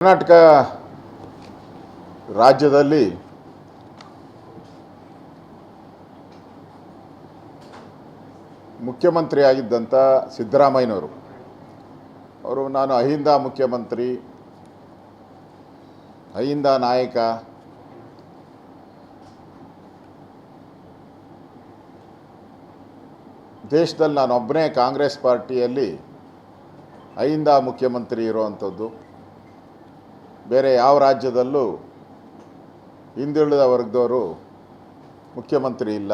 ಕರ್ನಾಟಕ ರಾಜ್ಯದಲ್ಲಿ ಮುಖ್ಯಮಂತ್ರಿಯಾಗಿದ್ದಂಥ ಸಿದ್ದರಾಮಯ್ಯನವರು ಅವರು ನಾನು ಅಹಿಂದ ಮುಖ್ಯಮಂತ್ರಿ, ಅಹಿಂದ ನಾಯಕ, ದೇಶದಲ್ಲಿ ನಾನೊಬ್ಬನೇ ಕಾಂಗ್ರೆಸ್ ಪಾರ್ಟಿಯಲ್ಲಿ ಅಹಿಂದ ಮುಖ್ಯಮಂತ್ರಿ ಇರುವಂಥದ್ದು. ಬೇರೆ ಯಾವ ರಾಜ್ಯದಲ್ಲೂ ಹಿಂದುಳಿದ ವರ್ಗದವರು ಮುಖ್ಯಮಂತ್ರಿ ಇಲ್ಲ.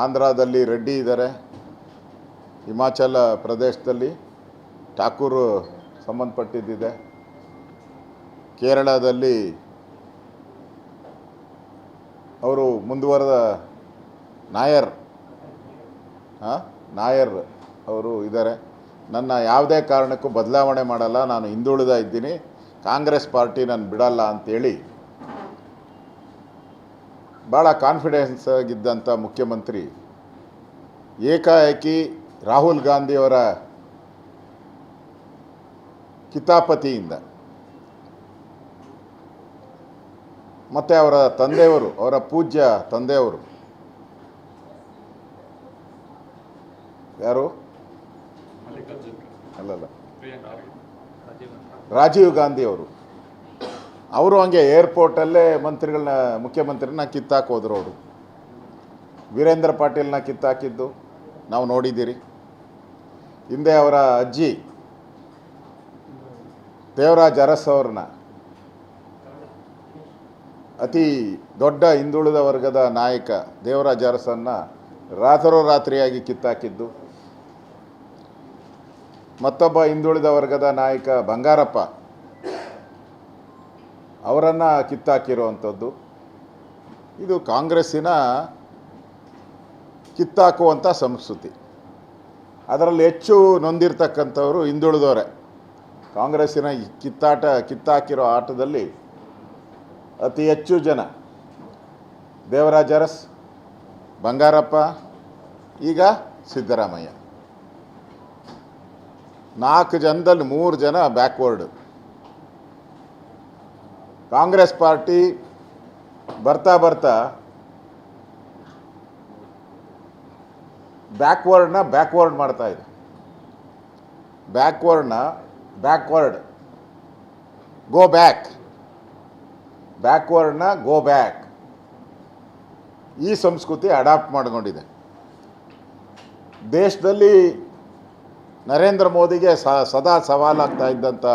ಆಂಧ್ರದಲ್ಲಿ ರೆಡ್ಡಿ ಇದ್ದಾರೆ, ಹಿಮಾಚಲ ಪ್ರದೇಶದಲ್ಲಿ ಠಾಕೂರ್ ಸಂಬಂಧಪಟ್ಟಿದ್ದಿದೆ, ಕೇರಳದಲ್ಲಿ ಅವರು ಮುಂದುವರೆದ ನಾಯರ್ ಅವರು ಇದ್ದಾರೆ. ನನ್ನ ಯಾವುದೇ ಕಾರಣಕ್ಕೂ ಬದಲಾವಣೆ ಮಾಡಲ್ಲ, ನಾನು ಹಿಂದುಳಿದ ಇದ್ದೀನಿ, ಕಾಂಗ್ರೆಸ್ ಪಾರ್ಟಿ ನಾನು ಬಿಡಲ್ಲ ಅಂಥೇಳಿ ಭಾಳ ಕಾನ್ಫಿಡೆನ್ಸ್ ಆಗಿದ್ದಂಥ ಮುಖ್ಯಮಂತ್ರಿ ಏಕಾಏಕಿ ರಾಹುಲ್ ಗಾಂಧಿಯವರ ಕಿತಾಪತಿಯಿಂದ ಮತ್ತು ಅವರ ತಂದೆಯವರು, ಅವರ ಪೂಜ್ಯ ತಂದೆಯವರು ಯಾರು ಅಲ್ಲಲ್ಲ ರಾಜೀವ್ ಗಾಂಧಿಯವರು, ಅವರು ಹಂಗೆ ಏರ್ಪೋರ್ಟಲ್ಲೇ ಮುಖ್ಯಮಂತ್ರಿನ ಕಿತ್ತಾಕಿ ಹೋದ್ರು. ಅವರು ವೀರೇಂದ್ರ ಪಾಟೀಲ್ನ ಕಿತ್ತಾಕಿದ್ದು ನಾವು ನೋಡಿದ್ದೀರಿ. ಹಿಂದೆ ಅವರ ಅಜ್ಜಿ ದೇವರಾಜ್ ಅರಸ್ ಅವ್ರನ್ನ, ಅತಿ ದೊಡ್ಡ ಹಿಂದುಳಿದ ವರ್ಗದ ನಾಯಕ ದೇವರಾಜ್ ಅರಸನ್ನು ರಾತ್ರೋರಾತ್ರಿಯಾಗಿ ಕಿತ್ತಾಕಿದ್ದು. ಮತ್ತೊಬ್ಬ ಹಿಂದುಳಿದ ವರ್ಗದ ನಾಯಕ ಬಂಗಾರಪ್ಪ ಅವರನ್ನು ಕಿತ್ತಾಕಿರುವಂಥದ್ದು. ಇದು ಕಾಂಗ್ರೆಸ್ಸಿನ ಕಿತ್ತಾಕುವಂಥ ಸಂಸ್ಕೃತಿ. ಅದರಲ್ಲಿ ಹೆಚ್ಚು ನೊಂದಿರ್ತಕ್ಕಂಥವರು ಹಿಂದುಳಿದವರೇ. ಕಾಂಗ್ರೆಸ್ಸಿನ ಕಿತ್ತಾಕಿರೋ ಆಟದಲ್ಲಿ ಅತಿ ಹೆಚ್ಚು ಜನ ದೇವರಾಜ್ ಅರಸ್, ಬಂಗಾರಪ್ಪ, ಈಗ ಸಿದ್ದರಾಮಯ್ಯ. 4 ಜನದಲ್ಲಿ 3 ಜನ ಬ್ಯಾಕ್ವರ್ಡ್. ಕಾಂಗ್ರೆಸ್ ಪಾರ್ಟಿ ಬರ್ತಾ ಬರ್ತಾ ಬ್ಯಾಕ್ವರ್ಡ್ ಮಾಡ್ತಾ ಇದೆ. ಬ್ಯಾಕ್ವರ್ಡ್ ಗೋ ಬ್ಯಾಕ್ ಈ ಸಂಸ್ಕೃತಿ ಅಡಾಪ್ಟ್ ಮಾಡಿಕೊಂಡಿದೆ. ದೇಶದಲ್ಲಿ ನರೇಂದ್ರ ಮೋದಿಗೆ ಸದಾ ಸವಾಲಾಗ್ತಾ ಇದ್ದಂಥ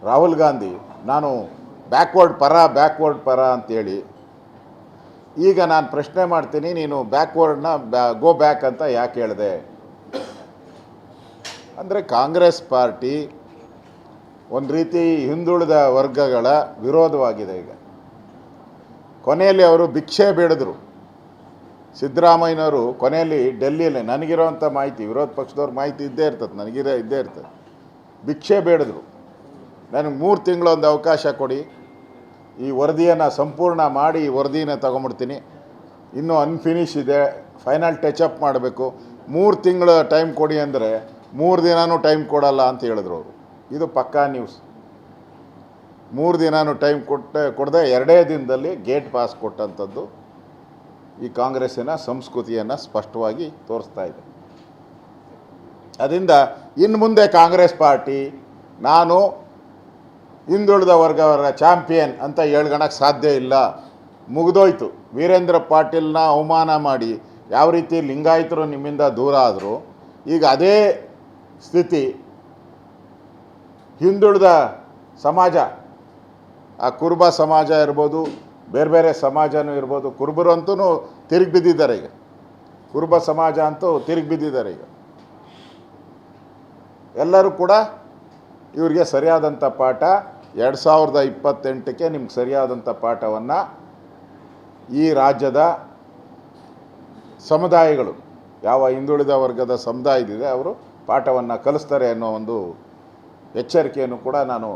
ರಾಹುಲ್ ಗಾಂಧಿ ನಾನು ಬ್ಯಾಕ್ವರ್ಡ್ ಪರ ಅಂತೇಳಿ, ಈಗ ನಾನು ಪ್ರಶ್ನೆ ಮಾಡ್ತೀನಿ, ನೀನು ಬ್ಯಾಕ್ವರ್ಡ್ನ ಗೋ ಬ್ಯಾಕ್ ಅಂತ ಯಾಕೆ ಹೇಳಿದೆ? ಅಂದರೆ ಕಾಂಗ್ರೆಸ್ ಪಾರ್ಟಿ ಒಂದು ರೀತಿ ಹಿಂದುಳಿದ ವರ್ಗಗಳ ವಿರೋಧವಾಗಿದೆ. ಈಗ ಕೊನೆಯಲ್ಲಿ ಅವರು ಭಿಕ್ಷೆ ಬೇಡಿದ್ರು. ಸಿದ್ದರಾಮಯ್ಯನವರು ಕೊನೆಯಲ್ಲಿ ಡೆಲ್ಲಿಯಲ್ಲಿ, ನನಗಿರೋವಂಥ ಮಾಹಿತಿ, ವಿರೋಧ ಪಕ್ಷದವ್ರ ಮಾಹಿತಿ ಇದ್ದೇ ಇರ್ತದೆ, ಭಿಕ್ಷೆ ಬೇಡಿದ್ರು. ನನಗೆ 3 ತಿಂಗಳೊಂದು ಅವಕಾಶ ಕೊಡಿ, ಈ ವರದಿಯನ್ನು ಸಂಪೂರ್ಣ ಮಾಡಿ ಈ ವರದಿನ ತೊಗೊಂಬಿಡ್ತೀನಿ, ಇನ್ನೂ ಅನ್ಫಿನಿಶ್ ಇದೆ, ಫೈನಲ್ ಟಚಪ್ ಮಾಡಬೇಕು, 3 ತಿಂಗಳ ಟೈಮ್ ಕೊಡಿ ಅಂದರೆ 3 ದಿನವೂ ಟೈಮ್ ಕೊಡಲ್ಲ ಅಂತ ಹೇಳಿದ್ರು ಅವರು. ಇದು ಪಕ್ಕಾ ನ್ಯೂಸ್. 3 ದಿನವೂ ಟೈಮ್ ಕೊಡದೆ 2 ದಿನದಲ್ಲಿ ಗೇಟ್ ಪಾಸ್ ಕೊಟ್ಟಂಥದ್ದು ಈ ಕಾಂಗ್ರೆಸ್ಸಿನ ಸಂಸ್ಕೃತಿಯನ್ನು ಸ್ಪಷ್ಟವಾಗಿ ತೋರಿಸ್ತಾ ಇದೆ. ಅದರಿಂದ ಇನ್ನು ಮುಂದೆ ಕಾಂಗ್ರೆಸ್ ಪಾರ್ಟಿ ನಾನು ಹಿಂದುಳಿದ ವರ್ಗವರ ಚಾಂಪಿಯನ್ ಅಂತ ಹೇಳ್ಕೊಳಕ್ಕೆ ಸಾಧ್ಯ ಇಲ್ಲ. ಮುಗಿದೋಯ್ತು. ವೀರೇಂದ್ರ ಪಾಟೀಲ್ನ ಅವಮಾನ ಮಾಡಿ ಯಾವ ರೀತಿ ಲಿಂಗಾಯತರು ನಿಮ್ಮಿಂದ ದೂರ ಆದರು, ಈಗ ಅದೇ ಸ್ಥಿತಿ ಹಿಂದುಳಿದ ಸಮಾಜ, ಆ ಕುರುಬ ಸಮಾಜ ಇರ್ಬೋದು, ಬೇರೆ ಸಮಾಜನೂ ಇರ್ಬೋದು. ಕುರುಬರಂತೂ ತಿರುಗಿ ಬಿದ್ದಿದ್ದಾರೆ. ಈಗ ಕುರುಬ ಸಮಾಜ ಅಂತೂ ತಿರುಗಿ ಬಿದ್ದಿದ್ದಾರೆ. ಈಗ ಎಲ್ಲರೂ ಕೂಡ ಇವರಿಗೆ ಸರಿಯಾದಂಥ ಪಾಠ 2028ಕ್ಕೆ ನಿಮ್ಗೆ ಸರಿಯಾದಂಥ ಪಾಠವನ್ನು ಈ ರಾಜ್ಯದ ಸಮುದಾಯಗಳು, ಯಾವ ಹಿಂದುಳಿದ ವರ್ಗದ ಸಮುದಾಯದಿದೆ, ಅವರು ಪಾಠವನ್ನು ಕಲಿಸ್ತಾರೆ ಅನ್ನೋ ಒಂದು ಎಚ್ಚರಿಕೆಯನ್ನು ಕೂಡ ನಾನು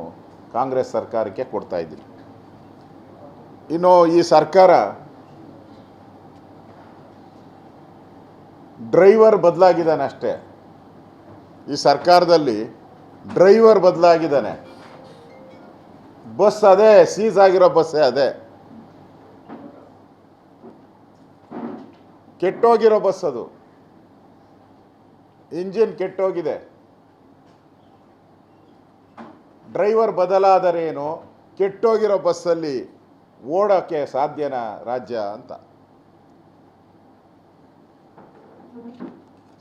ಕಾಂಗ್ರೆಸ್ ಸರ್ಕಾರಕ್ಕೆ ಕೊಡ್ತಾ ಇದ್ದೀನಿ. ಇನ್ನು ಈ ಸರ್ಕಾರ ಡ್ರೈವರ್ ಬದಲಾಗಿದ್ದಾನೆ ಅಷ್ಟೇ. ಈ ಸರ್ಕಾರದಲ್ಲಿ ಡ್ರೈವರ್ ಬದಲಾಗಿದ್ದಾನೆ, ಬಸ್ ಅದೇ, ಸೀಸ್ ಆಗಿರೋ ಬಸ್ಸೇ ಅದೇ, ಕೆಟ್ಟೋಗಿರೋ ಬಸ್ ಅದು, ಇಂಜಿನ್ ಕೆಟ್ಟೋಗಿದೆ. ಡ್ರೈವರ್ ಬದಲಾದರೇನು, ಕೆಟ್ಟೋಗಿರೋ ಬಸ್ಸಲ್ಲಿ ಓಡೋಕ್ಕೆ ಸಾಧ್ಯನಾ ರಾಜ್ಯ ಅಂತ.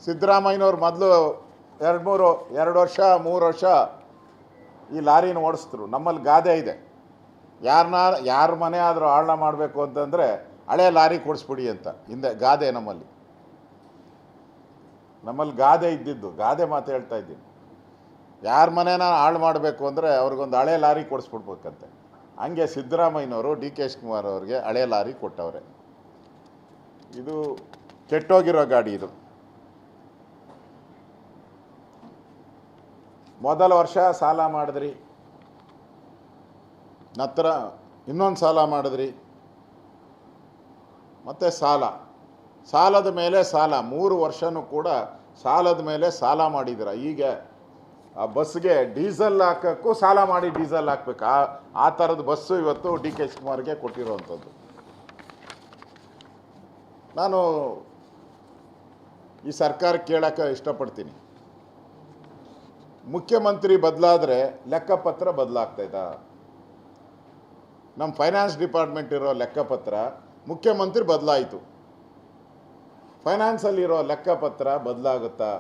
ಸಿದ್ದರಾಮಯ್ಯನವ್ರು ಮೊದಲು 2 ವರ್ಷ 3 ವರ್ಷ ಈ ಲಾರಿನ ಓಡಿಸಿದ್ರು. ನಮ್ಮಲ್ಲಿ ಗಾದೆ ಇದೆ, ಯಾರ ಮನೆ ಆದರೂ ಹಾಳನ ಮಾಡಬೇಕು ಅಂತಂದರೆ ಹಳೆ ಲಾರಿ ಕೊಡಿಸ್ಬಿಡಿ ಅಂತ. ಹಿಂದೆ ಗಾದೆ ನಮ್ಮಲ್ಲಿ ಗಾದೆ ಇದ್ದಿದ್ದು, ಗಾದೆ ಮಾತು ಹೇಳ್ತಾ ಇದ್ದೀನಿ. ಯಾರ ಮನೇನ ಹಾಳು ಮಾಡಬೇಕು ಅಂದರೆ ಅವ್ರಿಗೊಂದು ಹಳೆ ಲಾರಿ ಕೊಡಿಸ್ಬಿಡ್ಬೇಕಂತೆ. ಹಂಗೆ ಸಿದ್ದರಾಮಯ್ಯನವರು ಡಿ.ಕೆ. ಶಿವಕುಮಾರ್ ಅವ್ರಿಗೆ ಹಳೆ ಲಾರಿ ಕೊಟ್ಟವ್ರೆ. ಇದು ಕೆಟ್ಟೋಗಿರೋ ಗಾಡಿ. ಇದು ಮೊದಲ ವರ್ಷ ಸಾಲ ಮಾಡಿದ್ರಿ, ನಂತರ ಇನ್ನೊಂದು ಸಾಲ ಮಾಡಿದ್ರಿ, ಮತ್ತು ಸಾಲದ ಮೇಲೆ ಸಾಲ, 3 ವರ್ಷನೂ ಕೂಡ ಸಾಲದ ಮೇಲೆ ಸಾಲ ಮಾಡಿದ್ದೀರ. ಈಗ ಆ ಬಸ್ಗೆ ಡೀಸೆಲ್ ಹಾಕೋಕ್ಕೂ ಸಾಲ ಮಾಡಿ ಡೀಸೆಲ್ ಹಾಕ್ಬೇಕು. ಆ ಥರದ ಬಸ್ಸು ಇವತ್ತು ಡಿ.ಕೆ. ಶಿವಕುಮಾರ್ಗೆ ಕೊಟ್ಟಿರೋವಂಥದ್ದು. ನಾನು ಈ ಸರ್ಕಾರಕ್ಕೆ ಕೇಳೋಕ್ಕೆ ಇಷ್ಟಪಡ್ತೀನಿ, ಮುಖ್ಯಮಂತ್ರಿ ಬದಲಾದರೆ ಲೆಕ್ಕಪತ್ರ ಬದಲಾಗ್ತಾಯಿದ್ದ? ನಮ್ಮ ಫೈನಾನ್ಸ್ ಡಿಪಾರ್ಟ್ಮೆಂಟ್ ಇರೋ ಲೆಕ್ಕಪತ್ರ, ಮುಖ್ಯಮಂತ್ರಿ ಬದಲಾಯಿತು, ಫೈನಾನ್ಸಲ್ಲಿರೋ ಲೆಕ್ಕಪತ್ರ ಬದಲಾಗುತ್ತಾ?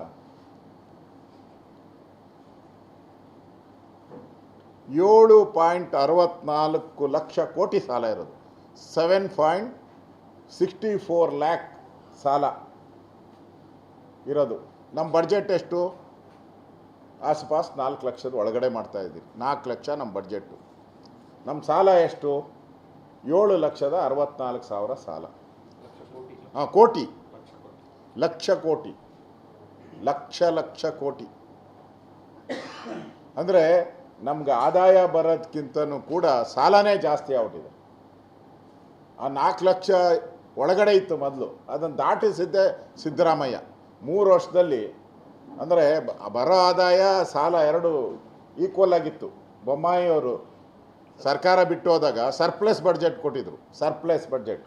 7.64 ಲಕ್ಷ ಕೋಟಿ ಸಾಲ ಇರೋದು, 7.64 ಲ್ಯಾಕ್ ಸಾಲ ಇರೋದು. ನಮ್ಮ ಬಡ್ಜೆಟ್ ಎಷ್ಟು? ಆಸುಪಾಸು 4 ಲಕ್ಷದ ಒಳಗಡೆ ಮಾಡ್ತಾಯಿದ್ದೀವಿ. 4 ಲಕ್ಷ ನಮ್ಮ ಬಡ್ಜೆಟ್ಟು. ನಮ್ಮ ಸಾಲ ಎಷ್ಟು? 7,64,000 ಸಾಲ. ಕೋಟಿ, ಲಕ್ಷ ಕೋಟಿ, ಲಕ್ಷ ಕೋಟಿ. ಅಂದರೆ ನಮ್ಗೆ ಆದಾಯ ಬರೋದಕ್ಕಿಂತನೂ ಕೂಡ ಸಾಲನೇ ಜಾಸ್ತಿ ಆಗ್ಬಿಟ್ಟಿದೆ. ಆ 4 ಲಕ್ಷ ಒಳಗಡೆ ಇತ್ತು ಮೊದಲು, ಅದನ್ನು ದಾಟಿಸಿದ್ದೆ ಸಿದ್ದರಾಮಯ್ಯ 3 ವರ್ಷದಲ್ಲಿ. ಅಂದರೆ ಬರೋ ಆದಾಯ ಸಾಲ 2 ಈಕ್ವಲ್ ಆಗಿತ್ತು. ಬೊಮ್ಮಾಯಿಯವರು ಸರ್ಕಾರ ಬಿಟ್ಟು ಹೋದಾಗ ಸರ್ಪ್ಲಸ್ ಬಡ್ಜೆಟ್ ಕೊಟ್ಟಿದ್ರು, ಸರ್ಪ್ಲಸ್ ಬಡ್ಜೆಟ್.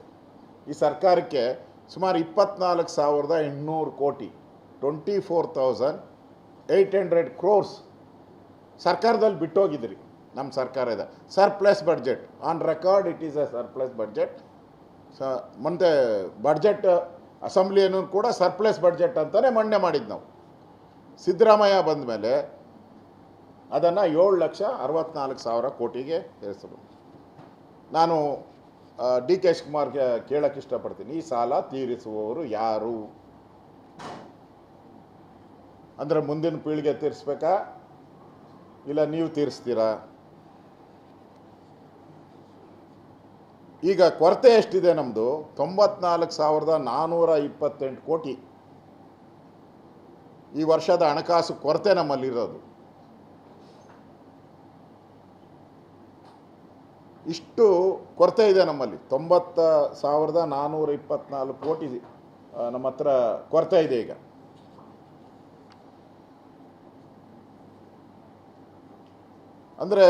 ಈ ಸರ್ಕಾರಕ್ಕೆ ಸುಮಾರು 24,800 ಕೋಟಿ, 24,800 crores ಸರ್ಕಾರದಲ್ಲಿ ಬಿಟ್ಟೋಗಿದ್ರಿ. ನಮ್ಮ ಸರ್ಕಾರ ಇದೆ surplus budget, on record it is A surplus budget. ಮುಂದೆ ಬಡ್ಜೆಟ್ ಅಸೆಂಬ್ಲಿಯನ್ನು ಕೂಡ ಸರ್ಪ್ಲಸ್ ಬಡ್ಜೆಟ್ ಅಂತಲೇ ಮಂಡನೆ ಮಾಡಿದ್ದು ನಾವು. ಸಿದ್ದರಾಮಯ್ಯ ಬಂದ ಮೇಲೆ ಅದನ್ನು 7,64,000 ಕೋಟಿಗೆ ಏರಿಸಬಹುದು. ನಾನು ಡಿ.ಕೆ. ಶಿವಕುಮಾರ್ಗೆ ಕೇಳೋಕ್ಕೆ ಇಷ್ಟಪಡ್ತೀನಿ, ಈ ಸಾಲ ತೀರಿಸುವವರು ಯಾರು? ಅಂದರೆ ಮುಂದಿನ ಪೀಳಿಗೆ ತೀರಿಸ್ಬೇಕಾ, ಇಲ್ಲ ನೀವು ತೀರಿಸ್ತೀರಾ? ಈಗ ಕೊರತೆ ಎಷ್ಟಿದೆ ನಮ್ಮದು? 94,428 ಕೋಟಿ ಈ ವರ್ಷದ ಹಣಕಾಸು ಕೊರತೆ ನಮ್ಮಲ್ಲಿರೋದು. ಇಷ್ಟು ಕೊರತೆ ಇದೆ ನಮ್ಮಲ್ಲಿ. 90,424 ಕೋಟಿ ನಮ್ಮ ಹತ್ರ ಕೊರತೆ ಇದೆ ಈಗ. ಅಂದರೆ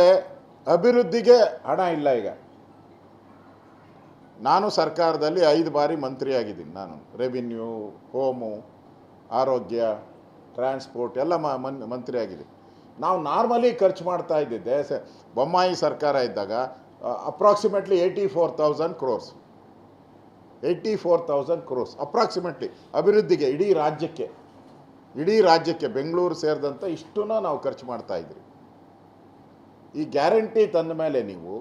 ಅಭಿವೃದ್ಧಿಗೆ ಹಣ ಇಲ್ಲ ಈಗ. ನಾನು ಸರ್ಕಾರದಲ್ಲಿ 5 ಬಾರಿ ಮಂತ್ರಿಯಾಗಿದ್ದೀನಿ. ನಾನು ರೆವಿನ್ಯೂ, ಹೋಮು, ಆರೋಗ್ಯ, ಟ್ರಾನ್ಸ್ಪೋರ್ಟ್ ಎಲ್ಲ ಮಂತ್ರಿ ಆಗಿದ್ದೀನಿ. ನಾವು ನಾರ್ಮಲಿ ಖರ್ಚು ಮಾಡ್ತಾ ಇದ್ದಿದ್ದೆ ಬೊಮ್ಮಾಯಿ ಸರ್ಕಾರ ಇದ್ದಾಗ ಅಪ್ರಾಕ್ಸಿಮೇಟ್ಲಿ 84,000 crores, 84,000 crores ಅಪ್ರಾಕ್ಸಿಮೇಟ್ಲಿ ಅಭಿವೃದ್ಧಿಗೆ, ಇಡೀ ರಾಜ್ಯಕ್ಕೆ ಬೆಂಗಳೂರು ಸೇರಿದಂತೆ ಇಷ್ಟನ್ನು ನಾವು ಖರ್ಚು ಮಾಡ್ತಾ ಇದ್ರಿ. ಈ ಗ್ಯಾರಂಟಿ ತಂದ ಮೇಲೆ ನೀವು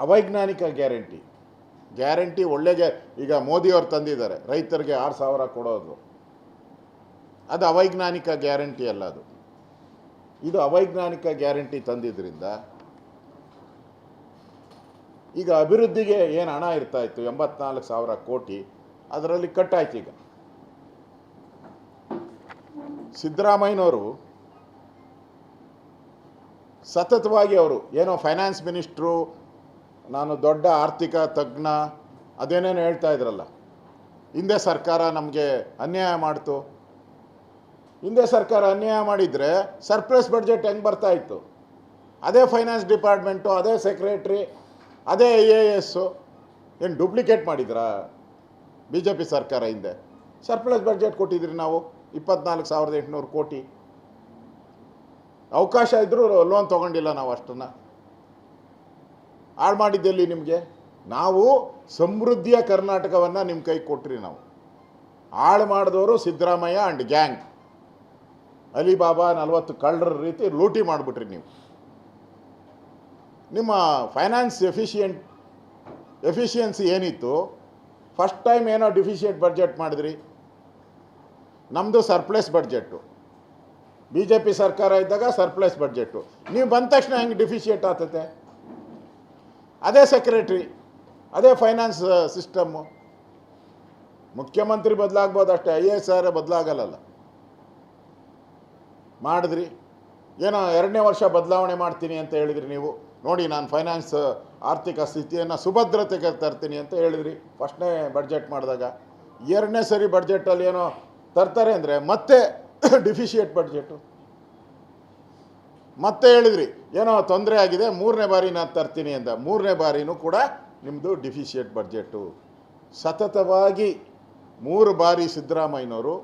ಅವೈಜ್ಞಾನಿಕ ಗ್ಯಾರಂಟಿ ಒಳ್ಳೆಗೆ ಈಗ ಮೋದಿಯವ್ರು ತಂದಿದ್ದಾರೆ, ರೈತರಿಗೆ 6,000 ಕೊಡೋದು. ಅದು ಅವೈಜ್ಞಾನಿಕ ಗ್ಯಾರಂಟಿ ಅಲ್ಲ, ಇದು ಅವೈಜ್ಞಾನಿಕ ಗ್ಯಾರಂಟಿ ತಂದಿದ್ದರಿಂದ ಈಗ ಅಭಿವೃದ್ಧಿಗೆ ಏನು ಹಣ ಇರ್ತಾಯಿತ್ತು 84,000 ಕೋಟಿ, ಅದರಲ್ಲಿ ಕಟ್ಟಾಯ್ತು. ಈಗ ಸಿದ್ದರಾಮಯ್ಯನವರು ಸತತವಾಗಿ ಅವರು ಏನೋ ಫೈನಾನ್ಸ್ ಮಿನಿಸ್ಟ್ರು, ನಾನು ದೊಡ್ಡ ಆರ್ಥಿಕ ತಜ್ಞ ಅದೇನೇನು ಹೇಳ್ತಾ ಇದ್ರಲ್ಲ, ಹಿಂದೆ ಸರ್ಕಾರ ನಮಗೆ ಅನ್ಯಾಯ ಮಾಡ್ತು, ಹಿಂದೆ ಸರ್ಕಾರ ಅನ್ಯಾಯ ಮಾಡಿದರೆ ಸರ್ಪ್ಲಸ್ ಬಡ್ಜೆಟ್ ಹೆಂಗೆ ಬರ್ತಾ ಇತ್ತು? ಅದೇ ಫೈನಾನ್ಸ್ ಡಿಪಾರ್ಟ್ಮೆಂಟು, ಅದೇ ಸೆಕ್ರೆಟ್ರಿ, ಅದೇ IAS ಏನು ಡೂಪ್ಲಿಕೇಟ್ ಮಾಡಿದ್ರಾ ಬಿ ಜೆ ಪಿ ಸರ್ಕಾರ? ಹಿಂದೆ ಸರ್ಪ್ಲಸ್ ಬಡ್ಜೆಟ್ ಕೊಟ್ಟಿದ್ರಿ ನಾವು 24,800 ಕೋಟಿ. ಅವಕಾಶ ಇದ್ದರೂ ಲೋನ್ ತೊಗೊಂಡಿಲ್ಲ ನಾವು ಅಷ್ಟನ್ನು. ಹಾಳು ಮಾಡಿದ್ದೆಲ್ಲಿ ನಿಮಗೆ? ನಾವು ಸಮೃದ್ಧಿಯ ಕರ್ನಾಟಕವನ್ನು ನಿಮ್ಮ ಕೈಗೆ ಕೊಟ್ರಿ. ನಾವು ಹಾಳು ಮಾಡಿದವರು ಸಿದ್ದರಾಮಯ್ಯ ಆ್ಯಂಡ್ ಗ್ಯಾಂಗ್. ಅಲಿಬಾಬಾ 40 ಕಳ್ಳರ ರೀತಿ ಲೂಟಿ ಮಾಡಿಬಿಟ್ರಿ ನೀವು. ನಿಮ್ಮ ಫೈನಾನ್ಸ್ ಎಫಿಷಿಯನ್ಸಿ ಏನಿತ್ತು? ಫಸ್ಟ್ ಟೈಮ್ ಏನೋ ಡಿಫಿಷಿಯೆಂಟ್ ಬಡ್ಜೆಟ್ ಮಾಡಿದ್ರಿ. ನಮ್ಮದು surplus budget. B J P ಸರ್ಕಾರ ಇದ್ದಾಗ ಸರ್ಪ್ಲಸ್ ಬಡ್ಜೆಟ್ಟು. ನೀವು ಬಂದ ತಕ್ಷಣ ಹೆಂಗೆ ಡಿಫಿಷಿಯೇಟ್ ಆಗ್ತತೆ? ಅದೇ ಸೆಕ್ರೆಟ್ರಿ, ಅದೇ ಫೈನಾನ್ಸ್ ಸಿಸ್ಟಮ್ಮು. ಮುಖ್ಯಮಂತ್ರಿ ಬದಲಾಗ್ಬೋದು ಅಷ್ಟೇ, IAS ಬದಲಾಗಲ್ಲ. ಮಾಡಿದ್ರಿ. ಏನೋ 2ನೇ ವರ್ಷ ಬದಲಾವಣೆ ಮಾಡ್ತೀನಿ ಅಂತ ಹೇಳಿದ್ರಿ ನೀವು. ನೋಡಿ, ನಾನು ಫೈನಾನ್ಸ್ ಆರ್ಥಿಕ ಸ್ಥಿತಿಯನ್ನು ಸುಭದ್ರತೆಗೆ ತರ್ತೀನಿ ಅಂತ ಹೇಳಿದ್ರಿ ಫಸ್ಟ್ನೇ ಬಡ್ಜೆಟ್ ಮಾಡಿದಾಗ. 2ನೇ ಸರಿ ಬಡ್ಜೆಟಲ್ಲಿ ಏನೋ ತರ್ತಾರೆ ಅಂದರೆ ಮತ್ತೆ ಡಿಫಿಷಿಯೇಟ್ ಬಡ್ಜೆಟು. ಮತ್ತೆ ಹೇಳಿದ್ರಿ ಏನೋ ತೊಂದರೆ ಆಗಿದೆ, 3ನೇ ಬಾರಿ ನಾನು ತರ್ತೀನಿ ಅಂತ. 3ನೇ ಬಾರಿನೂ ಕೂಡ ನಿಮ್ಮದು ಡಿಫಿಷಿಯೇಟ್ ಬಡ್ಜೆಟು. ಸತತವಾಗಿ 3 ಬಾರಿ ಸಿದ್ದರಾಮಯ್ಯನವರು,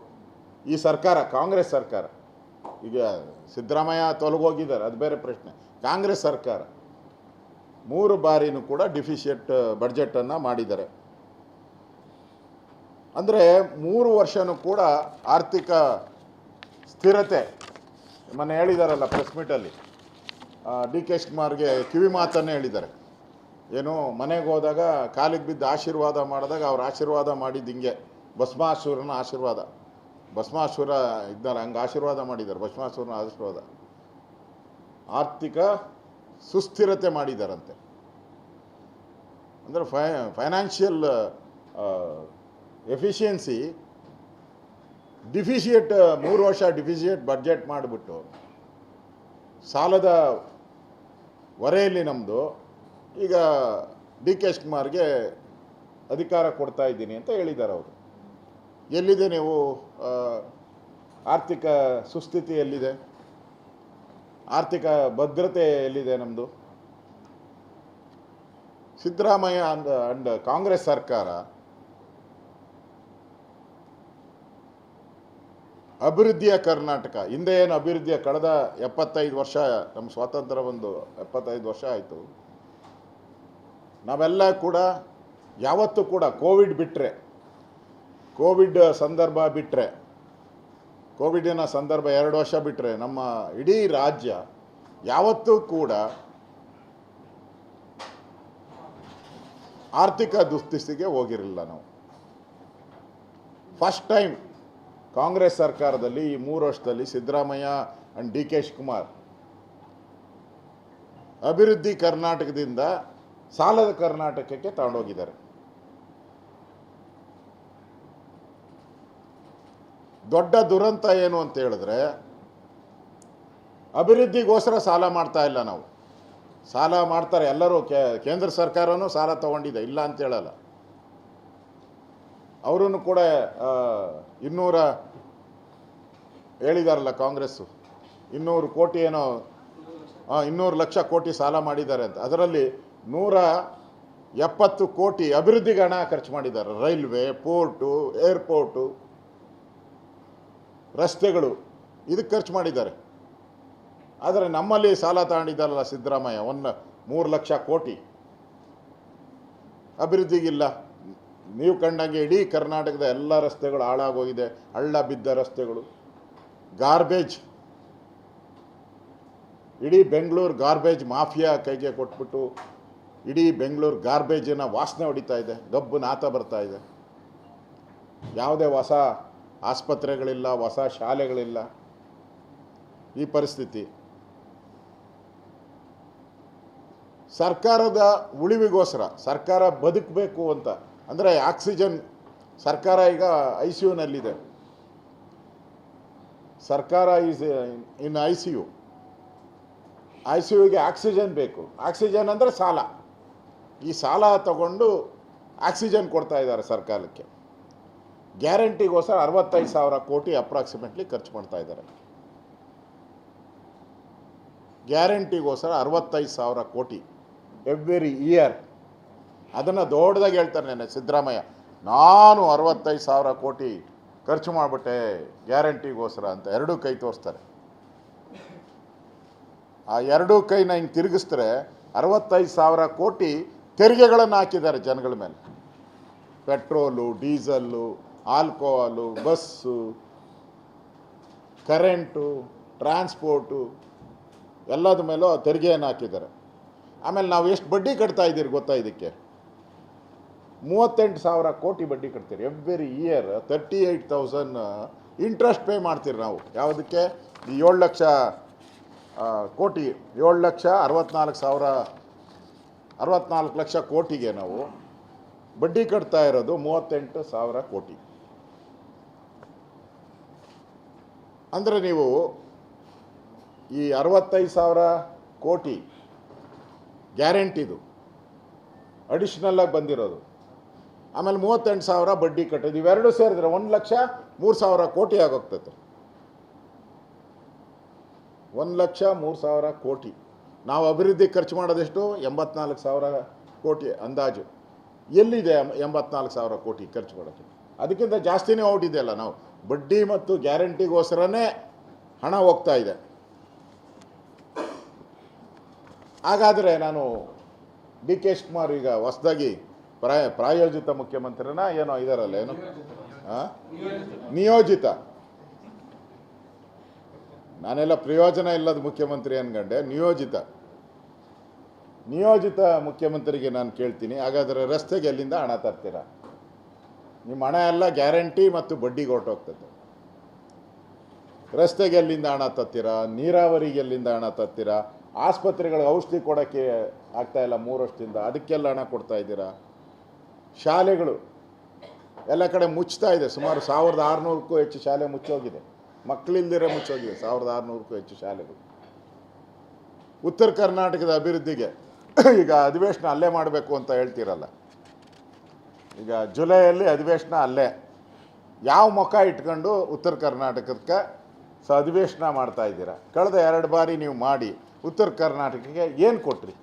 ಈ ಸರ್ಕಾರ ಕಾಂಗ್ರೆಸ್ ಸರ್ಕಾರ, ಈಗ ಸಿದ್ದರಾಮಯ್ಯ ತೊಲಗೋಗಿದ್ದಾರೆ ಅದು ಬೇರೆ ಪ್ರಶ್ನೆ, ಕಾಂಗ್ರೆಸ್ ಸರ್ಕಾರ 3 ಬಾರಿನೂ ಕೂಡ ಡಿಫಿಷಿಯೇಟ್ ಬಡ್ಜೆಟನ್ನು ಮಾಡಿದ್ದಾರೆ. ಅಂದರೆ 3 ವರ್ಷವೂ ಕೂಡ ಆರ್ಥಿಕ ಸ್ಥಿರತೆ. ಮೊನ್ನೆ ಹೇಳಿದಾರಲ್ಲ ಪ್ರೆಸ್ ಮೀಟಲ್ಲಿ, DK ಶಿವಕುಮಾರ್ಗೆ ಕಿವಿ ಮಾತನ್ನೇ ಹೇಳಿದ್ದಾರೆ. ಏನು, ಮನೆಗೆ ಹೋದಾಗ ಕಾಲಿಗೆ ಬಿದ್ದು ಆಶೀರ್ವಾದ ಮಾಡಿದಾಗ ಅವ್ರು ಆಶೀರ್ವಾದ ಮಾಡಿದ್ದು ಹಿಂಗೆ, ಭಸ್ಮಾಸುರನ ಆಶೀರ್ವಾದ. ಭಸ್ಮಾಸುರ ಇದ್ದಾರೆ, ಹಂಗೆ ಆಶೀರ್ವಾದ ಮಾಡಿದ್ದಾರೆ. ಭಸ್ಮಾಸುರನ ಆಶೀರ್ವಾದ. ಆರ್ಥಿಕ ಸುಸ್ಥಿರತೆ ಮಾಡಿದ್ದಾರಂತೆ. ಅಂದರೆ ಫೈನಾನ್ಷಿಯಲ್ ಎಫಿಷಿಯನ್ಸಿ ಡಿಫಿಷಿಯೇಟ್ 3 ವರ್ಷ ಡಿಫಿಷಿಯೇಟ್ ಬಡ್ಜೆಟ್ ಮಾಡಿಬಿಟ್ಟು ಸಾಲದ ಹೊರೆಯಲ್ಲಿ ನಮ್ಮದು ಈಗ DK ಶಿವಕುಮಾರ್ಗೆ ಅಧಿಕಾರ ಕೊಡ್ತಾ ಇದ್ದೀನಿ ಅಂತ ಹೇಳಿದ್ದಾರೆ ಅವರು. ಎಲ್ಲಿದೆ ನೀವು ಆರ್ಥಿಕ ಸುಸ್ಥಿತಿ ಎಲ್ಲಿದೆ? ಆರ್ಥಿಕ ಭದ್ರತೆ ಎಲ್ಲಿದೆ ನಮ್ಮದು? ಸಿದ್ದರಾಮಯ್ಯ ಅಂಡ್ ಕಾಂಗ್ರೆಸ್ ಸರ್ಕಾರ ಅಭಿವೃದ್ಧಿಯ ಕರ್ನಾಟಕ. ಹಿಂದೆ ಏನು ಅಭಿವೃದ್ಧಿಯ ಕಳೆದ 75 ವರ್ಷ, ನಮ್ಮ ಸ್ವಾತಂತ್ರ್ಯ ಒಂದು 75 ವರ್ಷ ಆಯಿತು. ನಾವೆಲ್ಲ ಕೂಡ ಯಾವತ್ತೂ ಕೂಡ ಕೋವಿಡ್ ಸಂದರ್ಭ ಬಿಟ್ಟರೆ, ಕೋವಿಡಿನ ಸಂದರ್ಭ 2 ವರ್ಷ ಬಿಟ್ಟರೆ ನಮ್ಮ ಇಡೀ ರಾಜ್ಯ ಯಾವತ್ತೂ ಕೂಡ ಆರ್ಥಿಕ ದುಸ್ಥಿತಿಗೆ ಹೋಗಿರಲಿಲ್ಲ. ನಾವು ಫಸ್ಟ್ ಟೈಮ್ ಕಾಂಗ್ರೆಸ್ ಸರ್ಕಾರದಲ್ಲಿ ಈ 3 ವರ್ಷದಲ್ಲಿ ಸಿದ್ದರಾಮಯ್ಯ ಆ್ಯಂಡ್ DK ಶಿವಕುಮಾರ್ ಅಭಿವೃದ್ಧಿ ಕರ್ನಾಟಕದಿಂದ ಸಾಲದ ಕರ್ನಾಟಕಕ್ಕೆ ತಗೊಂಡೋಗಿದ್ದಾರೆ. ದೊಡ್ಡ ದುರಂತ ಏನು ಅಂತ ಹೇಳಿದ್ರೆ, ಅಭಿವೃದ್ಧಿಗೋಸ್ಕರ ಸಾಲ ಮಾಡ್ತಾ ಇಲ್ಲ ನಾವು. ಸಾಲ ಮಾಡ್ತಾರೆ ಎಲ್ಲರೂ, ಕೇಂದ್ರ ಸರ್ಕಾರನೂ ಸಾಲ ತೊಗೊಂಡಿದೆ, ಇಲ್ಲ ಅಂತ ಹೇಳಲ್ಲ. ಅವರನ್ನು ಕೂಡ 200 ಹೇಳಿದಾರಲ್ಲ ಕಾಂಗ್ರೆಸ್ಸು, 200 ಕೋಟಿ ಏನೋ 200 ಲಕ್ಷ ಕೋಟಿ ಸಾಲ ಮಾಡಿದ್ದಾರೆ ಅಂತ. ಅದರಲ್ಲಿ 170 ಕೋಟಿ ಅಭಿವೃದ್ಧಿಗೆ ಹಣ ಖರ್ಚು ಮಾಡಿದ್ದಾರೆ. ರೈಲ್ವೆ, ಪೋರ್ಟು, ಏರ್ಪೋರ್ಟು, ರಸ್ತೆಗಳು, ಇದಕ್ಕೆ ಖರ್ಚು ಮಾಡಿದ್ದಾರೆ. ಆದರೆ ನಮ್ಮಲ್ಲಿ ಸಾಲ ತಗೊಂಡಿದ್ದಾರಲ್ಲ ಸಿದ್ದರಾಮಯ್ಯ, 3 ಲಕ್ಷ ಕೋಟಿ ಅಭಿವೃದ್ಧಿಗಿಲ್ಲ. ನೀವು ಕಂಡಂಗೆ ಇಡೀ ಕರ್ನಾಟಕದ ಎಲ್ಲ ರಸ್ತೆಗಳು ಹಾಳಾಗೋಗಿದೆ, ಹಳ್ಳ ಬಿದ್ದ ರಸ್ತೆಗಳು, ಗಾರ್ಬೇಜ್. ಇಡೀ ಬೆಂಗಳೂರು ಗಾರ್ಬೇಜ್ ಮಾಫಿಯಾ ಕೈಗೆ ಕೊಟ್ಬಿಟ್ಟು ಇಡೀ ಬೆಂಗಳೂರು ಗಾರ್ಬೇಜಿನ ವಾಸನೆ ಹೊಡಿತಾ ಇದೆ, ಗಬ್ಬು ನಾತ ಬರ್ತಾ ಇದೆ. ಯಾವುದೇ ಹೊಸ ಆಸ್ಪತ್ರೆಗಳಿಲ್ಲ, ಹೊಸ ಶಾಲೆಗಳಿಲ್ಲ. ಈ ಪರಿಸ್ಥಿತಿ. ಸರ್ಕಾರದ ಉಳಿವಿಗೋಸ್ಕರ, ಸರ್ಕಾರ ಬದುಕಬೇಕು ಅಂತ ಅಂದರೆ ಆಕ್ಸಿಜನ್, ಸರ್ಕಾರ ಈಗ ICUನಲ್ಲಿದೆ. ಸರ್ಕಾರ ಈಸ್ ಇನ್ ICUಗೆ ಆಕ್ಸಿಜನ್ ಬೇಕು. ಆಕ್ಸಿಜನ್ ಅಂದರೆ ಸಾಲ. ಈ ಸಾಲ ತಗೊಂಡು ಆಕ್ಸಿಜನ್ ಕೊಡ್ತಾ ಇದ್ದಾರೆ ಸರ್ಕಾರಕ್ಕೆ. ಗ್ಯಾರಂಟಿಗೋಸ್ಕರ 65,000 ಕೋಟಿ ಅಪ್ರಾಕ್ಸಿಮೇಟ್ಲಿ ಖರ್ಚು ಮಾಡ್ತಾ ಇದ್ದಾರೆ. ಗ್ಯಾರಂಟಿಗೋಸ್ಕರ 65,000 ಕೋಟಿ ಎವ್ರಿ ಇಯರ್. ಅದನ್ನು ದೊಡ್ಡದಾಗಿ ಹೇಳ್ತಾರೆ ನೆನ್ನೆ ಸಿದ್ದರಾಮಯ್ಯ, ನಾನು 65,000 ಕೋಟಿ ಖರ್ಚು ಮಾಡಿಬಿಟ್ಟೆ ಗ್ಯಾರಂಟಿಗೋಸ್ಕರ ಅಂತ ಎರಡೂ ಕೈ ತೋರಿಸ್ತಾರೆ. ಆ ಎರಡೂ ಕೈನ ಹಿಂಗೆ ತಿರುಗಿಸಿದ್ರೆ 65,000 ಕೋಟಿ ತೆರಿಗೆಗಳನ್ನು ಹಾಕಿದ್ದಾರೆ ಜನಗಳ ಮೇಲೆ. Petrol, diesel, alcohol, bus, current, transport ಎಲ್ಲದ ಮೇಲೂ ತೆರಿಗೆಯನ್ನು ಹಾಕಿದ್ದಾರೆ. ಆಮೇಲೆ ನಾವು ಎಷ್ಟು ಬಡ್ಡಿ ಕಟ್ತಾ ಇದ್ದೀರಿ ಗೊತ್ತಾ? ಇದಕ್ಕೆ 38,000 ಕೋಟಿ ಬಡ್ಡಿ ಕಟ್ತೀರಿ ಎವ್ರಿ ಇಯರ್. 38,000 ಇಂಟ್ರೆಸ್ಟ್ ಪೇ ಮಾಡ್ತೀರಿ ನಾವು. ಯಾವುದಕ್ಕೆ? ಈ 7 ಲಕ್ಷ ಕೋಟಿ, 64 ಲಕ್ಷ ಕೋಟಿಗೆ ನಾವು ಬಡ್ಡಿ ಕಟ್ತಾ ಇರೋದು 38,000 ಕೋಟಿ. ಅಂದರೆ ನೀವು ಈ 65,000 ಕೋಟಿ ಗ್ಯಾರಂಟಿದು ಅಡಿಷ್ನಲ್ಲಾಗಿ ಬಂದಿರೋದು, ಆಮೇಲೆ 38,000 ಬಡ್ಡಿ ಕಟ್ಟೋದು, ಇವೆರಡು ಸೇರಿದ್ರೆ 1,03,000 ಕೋಟಿ ಆಗೋಗ್ತೈತೆ. 1,03,000 ಕೋಟಿ. ನಾವು ಅಭಿವೃದ್ಧಿ ಖರ್ಚು ಮಾಡೋದೆಷ್ಟು? 84,000 ಕೋಟಿ ಅಂದಾಜು. ಎಲ್ಲಿದೆ 84,000 ಕೋಟಿ ಖರ್ಚು ಮಾಡೋಕ್ಕೆ? ಅದಕ್ಕಿಂತ ಜಾಸ್ತಿನೇ ಹೊರಟಿದೆಯಲ್ಲ. ನಾವು ಬಡ್ಡಿ ಮತ್ತು ಗ್ಯಾರಂಟಿಗೋಸ್ಕರನೇ ಹಣ ಹೋಗ್ತಾ ಇದೆ. ಹಾಗಾದರೆ ನಾನು ಡಿ ಕೆ ಶಿವಕುಮಾರ್ ಈಗ ಹೊಸದಾಗಿ ಪ್ರಾಯೋಜಿತ ಮುಖ್ಯಮಂತ್ರಿನ ಏನೋ ಇದಾರಲ್ಲ, ಏನು ನಿಯೋಜಿತ, ನಾನೆಲ್ಲ ಪ್ರಯೋಜನ ಇಲ್ಲದ ಮುಖ್ಯಮಂತ್ರಿ ಅನ್ಕಂಡೆ, ನಿಯೋಜಿತ ಮುಖ್ಯಮಂತ್ರಿಗೆ ನಾನು ಕೇಳ್ತೀನಿ, ಹಾಗಾದರೆ ರಸ್ತೆಗೆ ಎಲ್ಲಿಂದ ಹಣ ತರ್ತೀರಾ? ನಿಮ್ಮ ಹಣ ಎಲ್ಲ ಗ್ಯಾರಂಟಿ ಮತ್ತು ಬಡ್ಡಿಗೆ ಹೊರಟೋಗ್ತದೆ. ರಸ್ತೆಗೆ ಎಲ್ಲಿಂದ ಹಣ ತರ್ತೀರಾ? ನೀರಾವರಿಗೆ ಎಲ್ಲಿಂದ ಹಣ ತರ್ತೀರಾ? ಆಸ್ಪತ್ರೆಗಳಿಗೆ ಔಷಧಿ ಕೊಡೋಕ್ಕೆ ಆಗ್ತಾಯಿಲ್ಲ 3 ವರ್ಷದಿಂದ, ಅದಕ್ಕೆಲ್ಲ ಹಣ ಕೊಡ್ತಾ ಇದ್ದೀರಾ? ಶಾಲೆಗಳು ಎಲ್ಲ ಕಡೆ ಮುಚ್ತಾ ಇದೆ. ಸುಮಾರು 1,600ಕ್ಕೂ ಹೆಚ್ಚು ಶಾಲೆ ಮುಚ್ಚೋಗಿದೆ. ಮಕ್ಕಳಿಲ್ದಿರೇ ಮುಚ್ಚೋಗಿದೆ 1,600ಕ್ಕೂ ಹೆಚ್ಚು ಶಾಲೆಗಳು. ಉತ್ತರ ಕರ್ನಾಟಕದ ಅಭಿವೃದ್ಧಿಗೆ ಈಗ ಅಧಿವೇಶನ ಅಲ್ಲೇ ಮಾಡಬೇಕು ಅಂತ ಹೇಳ್ತೀರಲ್ಲ, ಈಗ ಜುಲೈಯಲ್ಲಿ ಅಧಿವೇಶನ ಅಲ್ಲೇ. ಯಾವ ಮುಖ ಇಟ್ಕೊಂಡು ಉತ್ತರ ಕರ್ನಾಟಕಕ್ಕೆ ಅಧಿವೇಶನ ಮಾಡ್ತಾ ಇದ್ದೀರಾ? ಕಳೆದ 2 ಬಾರಿ ನೀವು ಮಾಡಿ ಉತ್ತರ ಕರ್ನಾಟಕಕ್ಕೆ ಏನು ಕೊಟ್ರಿ?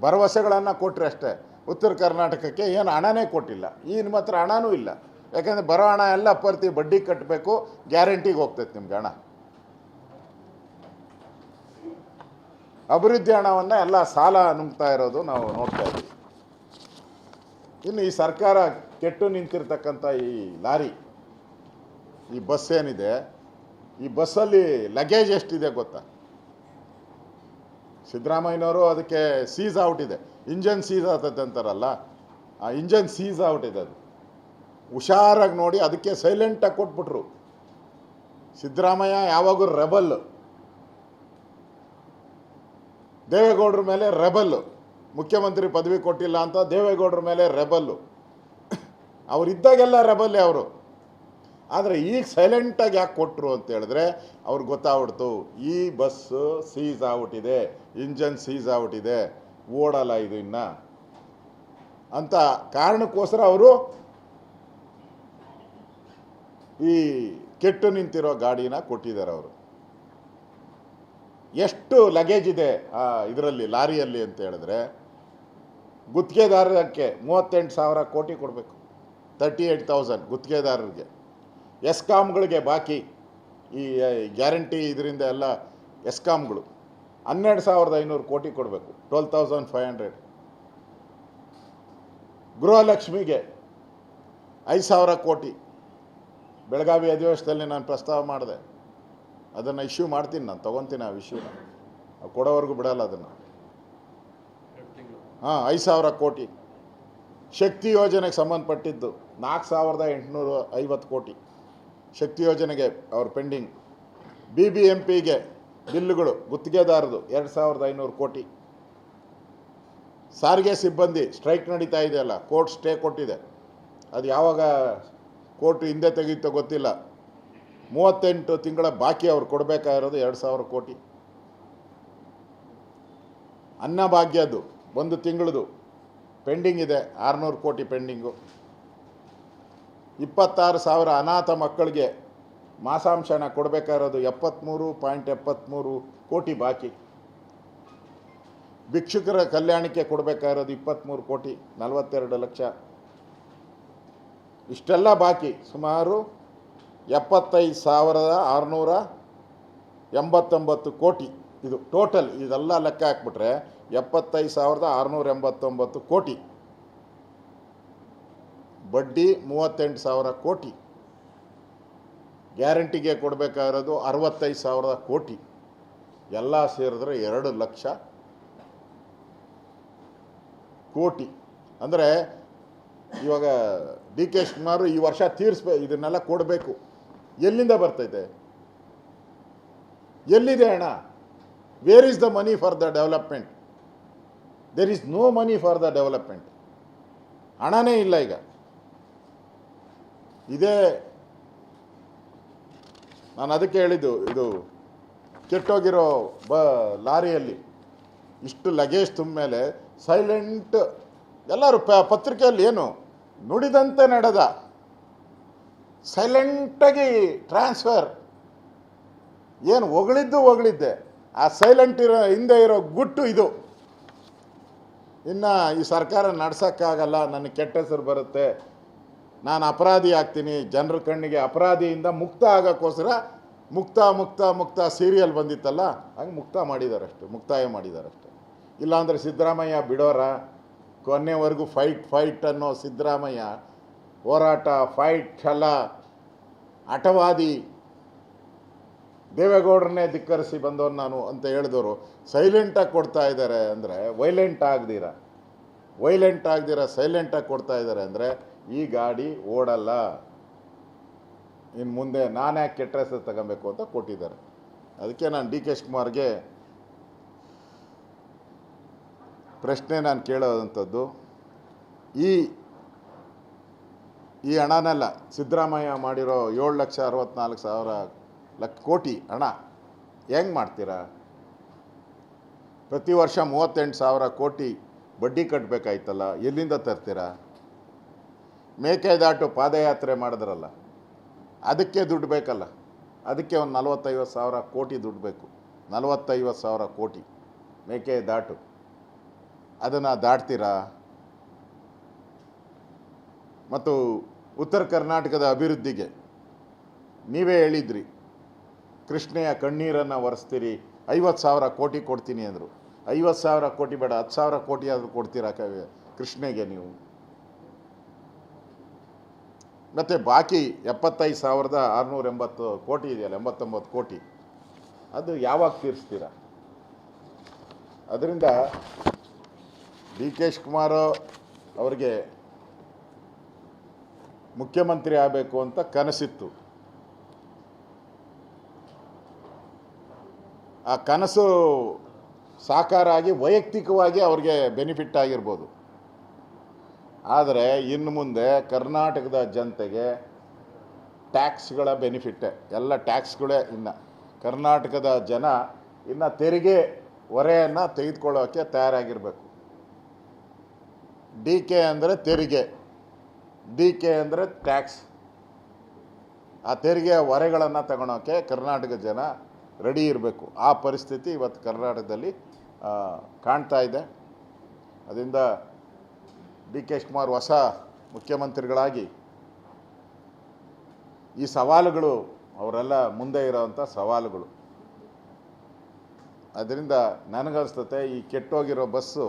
ಭರವಸೆಗಳನ್ನು ಕೊಟ್ಟರೆ ಅಷ್ಟೇ. ಉತ್ತರ ಕರ್ನಾಟಕಕ್ಕೆ ಏನು ಹಣನೇ ಕೊಟ್ಟಿಲ್ಲ. ಈ ನಿಮ್ಮ ಹತ್ರ ಹಣನೂ ಇಲ್ಲ. ಯಾಕಂದರೆ ಬರೋ ಹಣ ಎಲ್ಲ ಪರ್ತಿ ಬಡ್ಡಿ ಕಟ್ಟಬೇಕು, ಗ್ಯಾರಂಟಿಗೆ ಹೋಗ್ತೈತೆ ನಿಮ್ಗೆ ಹಣ. ಅಭಿವೃದ್ಧಿ ಹಣವನ್ನು ಎಲ್ಲ ಸಾಲ ನುಂಗ್ತಾ ಇರೋದು ನಾವು ನೋಡ್ತಾ ಇದ್ದೀವಿ. ಇನ್ನು ಈ ಸರ್ಕಾರ ಕೆಟ್ಟು ನಿಂತಿರ್ತಕ್ಕಂಥ ಈ ಲಾರಿ, ಈ ಬಸ್ ಏನಿದೆ, ಈ ಬಸ್ಸಲ್ಲಿ ಲಗೇಜ್ ಎಷ್ಟಿದೆ ಗೊತ್ತಾ? ಸಿದ್ದರಾಮಯ್ಯನವರು ಅದಕ್ಕೆ ಸೀಸ್ ಔಟ್ ಇದೆ, ಇಂಜನ್ ಸೀಸ್ ಆಗ್ತದೆ ಅಂತಾರಲ್ಲ, ಆ ಇಂಜನ್ ಸೀಸ್ ಔಟ್ ಇದೆ. ಅದು ಹುಷಾರಾಗಿ ನೋಡಿ, ಅದಕ್ಕೆ ಸೈಲೆಂಟಾಗಿ ಕೊಟ್ಬಿಟ್ರು. ಸಿದ್ದರಾಮಯ್ಯ ಯಾವಾಗೂ ರೆಬಲ್, ದೇವೇಗೌಡರ ಮೇಲೆ ರೆಬಲ್ಲು. ಮುಖ್ಯಮಂತ್ರಿ ಪದವಿ ಕೊಟ್ಟಿಲ್ಲ ಅಂತ ದೇವೇಗೌಡರ ಮೇಲೆ ರೆಬಲ್ಲು. ಅವರಿದ್ದಾಗೆಲ್ಲ ರೆಬಲ್ಲೇ ಅವರು. ಆದರೆ ಈಗ ಸೈಲೆಂಟಾಗಿ ಯಾಕೆ ಕೊಟ್ಟರು ಅಂತ ಹೇಳಿದ್ರೆ ಅವ್ರಿಗೆ ಗೊತ್ತಾಗ್ಬಿಡ್ತು, ಈ ಬಸ್ಸು ಸೀಸ್ ಆಗ್ಬಿಟ್ಟಿದೆ, ಇಂಜನ್ ಸೀಸ್ ಆಗ್ಬಿಟ್ಟಿದೆ, ಓಡಲ್ಲ ಇದು ಇನ್ನು ಅಂತ ಕಾರಣಕ್ಕೋಸ್ಕರ ಅವರು ಈ ಕೆಟ್ಟು ನಿಂತಿರೋ ಗಾಡಿನ ಕೊಟ್ಟಿದ್ದಾರೆ. ಅವರು ಎಷ್ಟು ಲಗೇಜ್ ಇದೆ ಇದರಲ್ಲಿ, ಲಾರಿಯಲ್ಲಿ ಅಂತ ಹೇಳಿದ್ರೆ, ಗುತ್ತಿಗೆದಾರಕ್ಕೆ 38,000 ಕೋಟಿ ಕೊಡಬೇಕು. 38,000 ಗುತ್ತಿಗೆದಾರರಿಗೆ. ಎಸ್ಕಾಮ್ಗಳಿಗೆ ಬಾಕಿ ಈ ಗ್ಯಾರಂಟಿ ಇದರಿಂದ ಎಲ್ಲ ಎಸ್ಕಾಮ್ಗಳು 12,500 ಕೋಟಿ ಕೊಡಬೇಕು, 12,500. ಗೃಹಲಕ್ಷ್ಮಿಗೆ 5,000 ಕೋಟಿ. ಬೆಳಗಾವಿ ಅಧಿವೇಶನದಲ್ಲಿ ನಾನು ಪ್ರಸ್ತಾವ ಮಾಡಿದೆ, ಅದನ್ನು ಇಶ್ಯೂ ಮಾಡ್ತೀನಿ, ನಾನು ತೊಗೊತೀನಿ ಆ ವಿಷಯನ, ಕೊಡೋವರೆಗೂ ಬಿಡಲ್ಲ ಅದನ್ನು. 5,000 ಕೋಟಿ. ಶಕ್ತಿ ಯೋಜನೆಗೆ ಸಂಬಂಧಪಟ್ಟಿದ್ದು 4,850 ಕೋಟಿ ಶಕ್ತಿ ಯೋಜನೆಗೆ ಅವ್ರ ಪೆಂಡಿಂಗ್. BBMPಗೆ ಬಿಲ್ಲುಗಳು ಗುತ್ತಿಗೆದಾರದು 2,500 ಕೋಟಿ. ಸಾರಿಗೆ ಸಿಬ್ಬಂದಿ ಸ್ಟ್ರೈಕ್ ನಡೀತಾ ಇದೆಯಲ್ಲ, ಕೋರ್ಟ್ ಸ್ಟೇ ಕೊಟ್ಟಿದೆ, ಅದು ಯಾವಾಗ ಕೋರ್ಟ್ ಹಿಂದೆ ತೆಗೀತೋ ಗೊತ್ತಿಲ್ಲ. 38 ತಿಂಗಳ ಬಾಕಿ ಅವ್ರು ಕೊಡಬೇಕಾಗಿರೋದು 2,000 ಕೋಟಿ. ಅನ್ನಭಾಗ್ಯದ್ದು 1 ತಿಂಗಳದು ಪೆಂಡಿಂಗ್ ಇದೆ, 600 ಕೋಟಿ ಪೆಂಡಿಂಗು. 26,000 ಅನಾಥ ಮಕ್ಕಳಿಗೆ ಮಾಸಾಂಶನ ಕೊಡಬೇಕಾಗಿರೋದು 73.73 ಕೋಟಿ ಬಾಕಿ. ಭಿಕ್ಷುಕರ ಕಲ್ಯಾಣಕ್ಕೆ ಕೊಡಬೇಕಾಗಿರೋದು 23 ಕೋಟಿ 42 ಲಕ್ಷ. ಇಷ್ಟೆಲ್ಲ ಬಾಕಿ ಸುಮಾರು 75,689 ಕೋಟಿ. ಇದು ಟೋಟಲ್ ಇದೆಲ್ಲ ಲೆಕ್ಕ ಹಾಕ್ಬಿಟ್ರೆ 75,689 ಕೋಟಿ. ಬಡ್ಡಿ 38,000 ಕೋಟಿ. ಗ್ಯಾರಂಟಿಗೆ ಕೊಡಬೇಕಾಗಿರೋದು 65,000 ಕೋಟಿ. ಎಲ್ಲ ಸೇರಿದ್ರೆ 2 ಲಕ್ಷ ಕೋಟಿ. ಅಂದರೆ ಇವಾಗ ಡಿ ಕೆ ಶಿವಕುಮಾರ್ ಈ ವರ್ಷ ಇದನ್ನೆಲ್ಲ ಕೊಡಬೇಕು. ಎಲ್ಲಿಂದ ಬರ್ತೈತೆ? ಎಲ್ಲಿದೆ ಹಣ? Where is the money for the development? There is no money for the development. ಹಣನೇ ಇಲ್ಲ ಈಗ. ಇದೇ ನಾನು ಅದಕ್ಕೆ ಹೇಳಿದ್ದು, ಇದು ಕೆಟ್ಟೋಗಿರೋ ಲಾರಿಯಲ್ಲಿ ಇಷ್ಟು ಲಗೇಜ್ ತುಂಬ ಮೇಲೆ ಸೈಲೆಂಟ್ ಎಲ್ಲರೂ ಪತ್ರಿಕೆಯಲ್ಲಿ ಏನು ನುಡಿದಂತೆ ನಡೆದ, ಸೈಲೆಂಟಾಗಿ ಟ್ರಾನ್ಸ್ಫರ್. ಏನು ಹೊಗಳಿದ್ದೆ, ಆ ಸೈಲೆಂಟ್ ಹಿಂದೆ ಇರೋ ಗುಟ್ಟು ಇದು. ಇನ್ನು ಈ ಸರ್ಕಾರ ನಡ್ಸೋಕ್ಕಾಗಲ್ಲ, ನನಗೆ ಕೆಟ್ಟ ಹೆಸರು ಬರುತ್ತೆ, ನಾನು ಅಪರಾಧಿ ಆಗ್ತೀನಿ, ಜನರ ಕಣ್ಣಿಗೆ ಅಪರಾಧಿಯಿಂದ ಮುಕ್ತ ಆಗೋಕ್ಕೋಸ್ಕರ ಮುಕ್ತ ಸೀರಿಯಲ್ ಬಂದಿತ್ತಲ್ಲ, ಹಂಗೆ ಮುಕ್ತಾಯ ಮಾಡಿದಾರಷ್ಟೆ. ಇಲ್ಲಾಂದರೆ ಸಿದ್ದರಾಮಯ್ಯ ಬಿಡೋರ? ಕೊನೆವರೆಗೂ ಫೈಟ್ ಅನ್ನೋ ಸಿದ್ದರಾಮಯ್ಯ ಹೋರಾಟ, ಫೈಟ್ ಛಲ, ಹಠವಾದಿ, ದೇವೇಗೌಡರನ್ನೇ ಧಿಕ್ಕರಿಸಿ ಬಂದವನು ನಾನು ಅಂತ ಹೇಳಿದವರು ಸೈಲೆಂಟಾಗಿ ಕೊಡ್ತಾ ಇದ್ದಾರೆ. ಅಂದರೆ ವೈಲೆಂಟ್ ಆಗದಿರ ಸೈಲೆಂಟಾಗಿ ಕೊಡ್ತಾ ಇದ್ದಾರೆ. ಅಂದರೆ ಈ ಗಾಡಿ ಓಡಲ್ಲ, ಇನ್ನು ಮುಂದೆ ನಾನು ಯಾಕೆ ಕೆಟ್ಟ ಹೆಸರು ತಗೊಬೇಕು ಅಂತ ಕೊಟ್ಟಿದ್ದಾರೆ. ಅದಕ್ಕೆ ನಾನು ಡಿ ಕೆ ಶಿವಕುಮಾರ್ಗೆ ಪ್ರಶ್ನೆ ನಾನು ಕೇಳೋದಂಥದ್ದು, ಈ ಹಣನೆಲ್ಲ ಸಿದ್ದರಾಮಯ್ಯ ಮಾಡಿರೋ 7,64,000 ಕೋಟಿ ಹಣ ಹೆಂಗೆ ಮಾಡ್ತೀರಾ? ಪ್ರತಿ ವರ್ಷ 38,000 ಕೋಟಿ ಬಡ್ಡಿ ಕಟ್ಟಬೇಕಾಯ್ತಲ್ಲ, ಎಲ್ಲಿಂದ ತರ್ತೀರಾ? ಮೇಕೆದಾಟು ಪಾದಯಾತ್ರೆ ಮಾಡಿದ್ರಲ್ಲ, ಅದಕ್ಕೆ ದುಡ್ಡು ಬೇಕಲ್ಲ, ಅದಕ್ಕೆ ಒಂದು 40,000-50,000 ಕೋಟಿ ದುಡ್ಡು ಬೇಕು. 40,000-50,000 ಕೋಟಿ ಮೇಕೆದಾಟು, ಅದನ್ನು ದಾಟ್ತೀರಾ? ಮತ್ತು ಉತ್ತರ ಕರ್ನಾಟಕದ ಅಭಿವೃದ್ಧಿಗೆ ನೀವೇ ಹೇಳಿದ್ರಿ, ಕೃಷ್ಣೆಯ ಕಣ್ಣೀರನ್ನು ಒರೆಸ್ತೀರಿ, 50,000 ಕೋಟಿ ಕೊಡ್ತೀನಿ ಅಂದರು. 50,000 ಕೋಟಿ ಬೇಡ, 10,000 ಕೋಟಿ ಆದರೂ ಕೊಡ್ತೀರಾ ಕೃಷ್ಣೆಗೆ ನೀವು? ಮತ್ತು ಬಾಕಿ 75,680 ಕೋಟಿ ಇದೆಯಲ್ಲ, 89 ಕೋಟಿ, ಅದು ಯಾವಾಗ ತೀರಿಸ್ತೀರಾ? ಅದರಿಂದ ಡಿ ಕೆ ಶಿವಕುಮಾರ್ ಅವರಿಗೆ ಮುಖ್ಯಮಂತ್ರಿ ಆಗಬೇಕು ಅಂತ ಕನಸಿತ್ತು. ಆ ಕನಸು ಸಾಕಾರ ಆಗಿ ವೈಯಕ್ತಿಕವಾಗಿ ಅವ್ರಿಗೆ ಬೆನಿಫಿಟ್ ಆಗಿರ್ಬೋದು. ಆದರೆ ಇನ್ನು ಮುಂದೆ ಕರ್ನಾಟಕದ ಜನತೆಗೆ ಟ್ಯಾಕ್ಸ್ಗಳ ಬೆನಿಫಿಟ್ಟೆ, ಎಲ್ಲ ಟ್ಯಾಕ್ಸ್ಗಳೇ. ಇನ್ನು ಕರ್ನಾಟಕದ ಜನ ಇನ್ನು ತೆರಿಗೆ ಹೊರೆಯನ್ನು ತೆಗೆದುಕೊಳ್ಳೋಕ್ಕೆ ತಯಾರಾಗಿರಬೇಕು. ಡಿ ಕೆ ಅಂದರೆ ತೆರಿಗೆ, ಡಿ ಕೆ ಅಂದರೆ ಟ್ಯಾಕ್ಸ್. ಆ ತೆರಿಗೆಯ ಹೊರೆಗಳನ್ನು ತಗೊಳೋಕ್ಕೆ ಕರ್ನಾಟಕ ಜನ ರೆಡಿ ಇರಬೇಕು. ಆ ಪರಿಸ್ಥಿತಿ ಇವತ್ತು ಕರ್ನಾಟಕದಲ್ಲಿ ಕಾಣ್ತಾ ಇದೆ. ಅದರಿಂದ ಡಿ ಕೆ ಶಿವಕುಮಾರ್ ಹೊಸ ಮುಖ್ಯಮಂತ್ರಿಗಳಾಗಿ ಈ ಸವಾಲುಗಳು ಅವರೆಲ್ಲ ಮುಂದೆ ಇರೋವಂಥ ಸವಾಲುಗಳು. ಅದರಿಂದ ನನಗನ್ಸ್ತತೆ ಈ ಕೆಟ್ಟೋಗಿರೋ ಬಸ್ಸು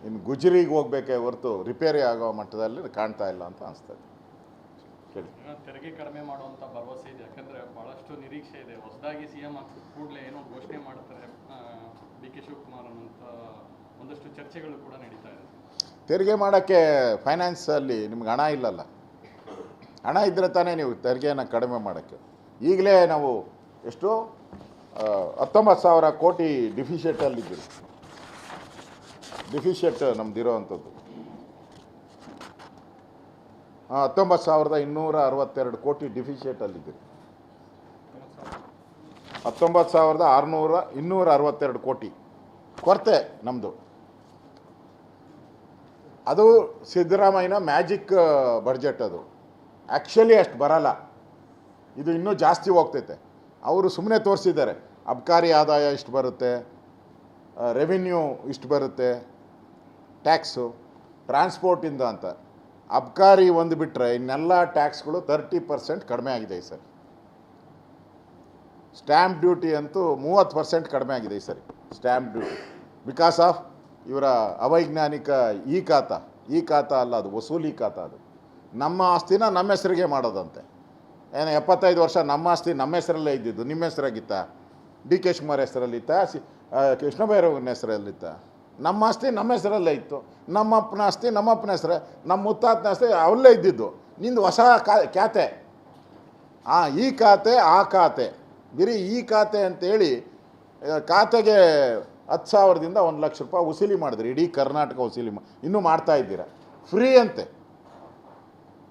ಇನ್ನು ಗುಜರಿಗೆ ಹೋಗಬೇಕೇ ಹೊರತು ರಿಪೇರಿ ಆಗೋ ಮಟ್ಟದಲ್ಲಿ ಕಾಣ್ತಾ ಇಲ್ಲ ಅಂತ ಅನಿಸ್ತದೆ. ಕೇಳಿ. ತೆರಿಗೆ ಕಡಿಮೆ ಮಾಡುವಂಥ ಭರವಸೆ ಇದೆ, ಯಾಕಂದರೆ ಭಾಳಷ್ಟು ನಿರೀಕ್ಷೆ ಇದೆ. ಹೊಸದಾಗಿ CM ಆಗ್ತಿದ್ದ ಕೂಡಲೇ ಏನೋ ಘೋಷಣೆ ಮಾಡ್ತಾರೆ ಡಿ ಕೆ ಶಿವಕುಮಾರ್ ಅನ್ನೋಂಥ ಒಂದಷ್ಟು ಚರ್ಚೆಗಳು ಕೂಡ ನಡೀತಾ ಇದೆ. ತೆರಿಗೆ ಮಾಡೋಕ್ಕೆ ಫೈನಾನ್ಸಲ್ಲಿ ನಿಮ್ಗೆ ಹಣ ಇಲ್ಲಲ್ಲ. ಹಣ ಇದ್ದರೆ ತಾನೇ ನೀವು ತೆರಿಗೆಯನ್ನು ಕಡಿಮೆ ಮಾಡೋಕ್ಕೆ. ಈಗಲೇ ನಾವು ಎಷ್ಟು 19,000 ಕೋಟಿ ಡಿಫಿಷಿಯೇಟಲ್ಲಿದ್ದೀವಿ. ಡಿಫಿಷಿಯೇಟ್ ನಮ್ದಿರೋವಂಥದ್ದು 19,262 ಕೋಟಿ ಡಿಫಿಷಿಯೇಟಲ್ಲಿದ್ದೀರಿ. 19,262 ಕೋಟಿ ಕೊರತೆ ನಮ್ಮದು. ಅದು ಸಿದ್ದರಾಮಯ್ಯನ ಮ್ಯಾಜಿಕ್ ಬಡ್ಜೆಟ್. ಅದು ಆ್ಯಕ್ಚುಲಿ ಅಷ್ಟು ಬರಲ್ಲ, ಇದು ಇನ್ನೂ ಜಾಸ್ತಿ ಹೋಗ್ತೈತೆ. ಅವರು ಸುಮ್ಮನೆ ತೋರಿಸಿದ್ದಾರೆ ಅಬ್ಕಾರಿ ಆದಾಯ ಇಷ್ಟು ಬರುತ್ತೆ, ರೆವಿನ್ಯೂ ಇಷ್ಟು ಬರುತ್ತೆ, ಟ್ಯಾಕ್ಸು ಟ್ರಾನ್ಸ್ಪೋರ್ಟಿಂದ ಅಂತ. ಅಬ್ಕಾರಿ ಒಂದು ಬಿಟ್ಟರೆ ಇನ್ನೆಲ್ಲ ಟ್ಯಾಕ್ಸ್ಗಳು 30% ಕಡಿಮೆ ಆಗಿದೆ ಈ ಸರಿ. ಸ್ಟ್ಯಾಂಪ್ ಡ್ಯೂಟಿ ಅಂತೂ 30% ಕಡಿಮೆ ಆಗಿದೆ ಈ ಸರಿ ಸ್ಟ್ಯಾಂಪ್ ಡ್ಯೂಟಿ, ಬಿಕಾಸ್ ಆಫ್ ಇವರ ಅವೈಜ್ಞಾನಿಕ ಈ ಖಾತಾ ಅಲ್ಲ, ಅದು ವಸೂಲಿ ಖಾತಾ. ಅದು ನಮ್ಮ ಆಸ್ತಿನ ನಮ್ಮ ಹೆಸರಿಗೆ ಮಾಡೋದಂತೆ. ಏನು 75 ವರ್ಷ ನಮ್ಮ ಆಸ್ತಿ ನಮ್ಮ ಹೆಸರಲ್ಲೇ ಇದ್ದಿದ್ದು, ನಿಮ್ಮ ಹೆಸರಾಗಿತ್ತಾ? ಡಿ ಕೆ ಶಿವಕುಮಾರ್ ಹೆಸರಲ್ಲಿತ್ತ? ಕೃಷ್ಣ ಬೈರೇಗೌಡನ ಹೆಸರಲ್ಲಿತ್ತ? ನಮ್ಮ ಆಸ್ತಿ ನಮ್ಮ ಹೆಸರಲ್ಲೇ ಇತ್ತು, ನಮ್ಮ ಅಪ್ಪನ ಆಸ್ತಿ ನಮ್ಮ ಅಪ್ಪನ ಹೆಸರೇ, ನಮ್ಮ ಮುತ್ತಾತನ ಆಸ್ತಿ ಅವಲ್ಲೇ ಇದ್ದಿದ್ದು. ನಿಂದು ಹೊಸ ಖಾತೆ, ಈ ಖಾತೆ ಆ ಖಾತೆ, ಬರೀ ಈ ಖಾತೆ ಅಂತೇಳಿ ಖಾತೆಗೆ 10,000ದಿಂದ 1,00,000 ರೂಪಾಯಿ ವಸೂಲಿ ಮಾಡಿದ್ರಿ. ಇಡೀ ಕರ್ನಾಟಕ ವಸೂಲಿ ಇನ್ನೂ ಮಾಡ್ತಾ ಇದ್ದೀರಾ. ಫ್ರೀ ಅಂತೆ.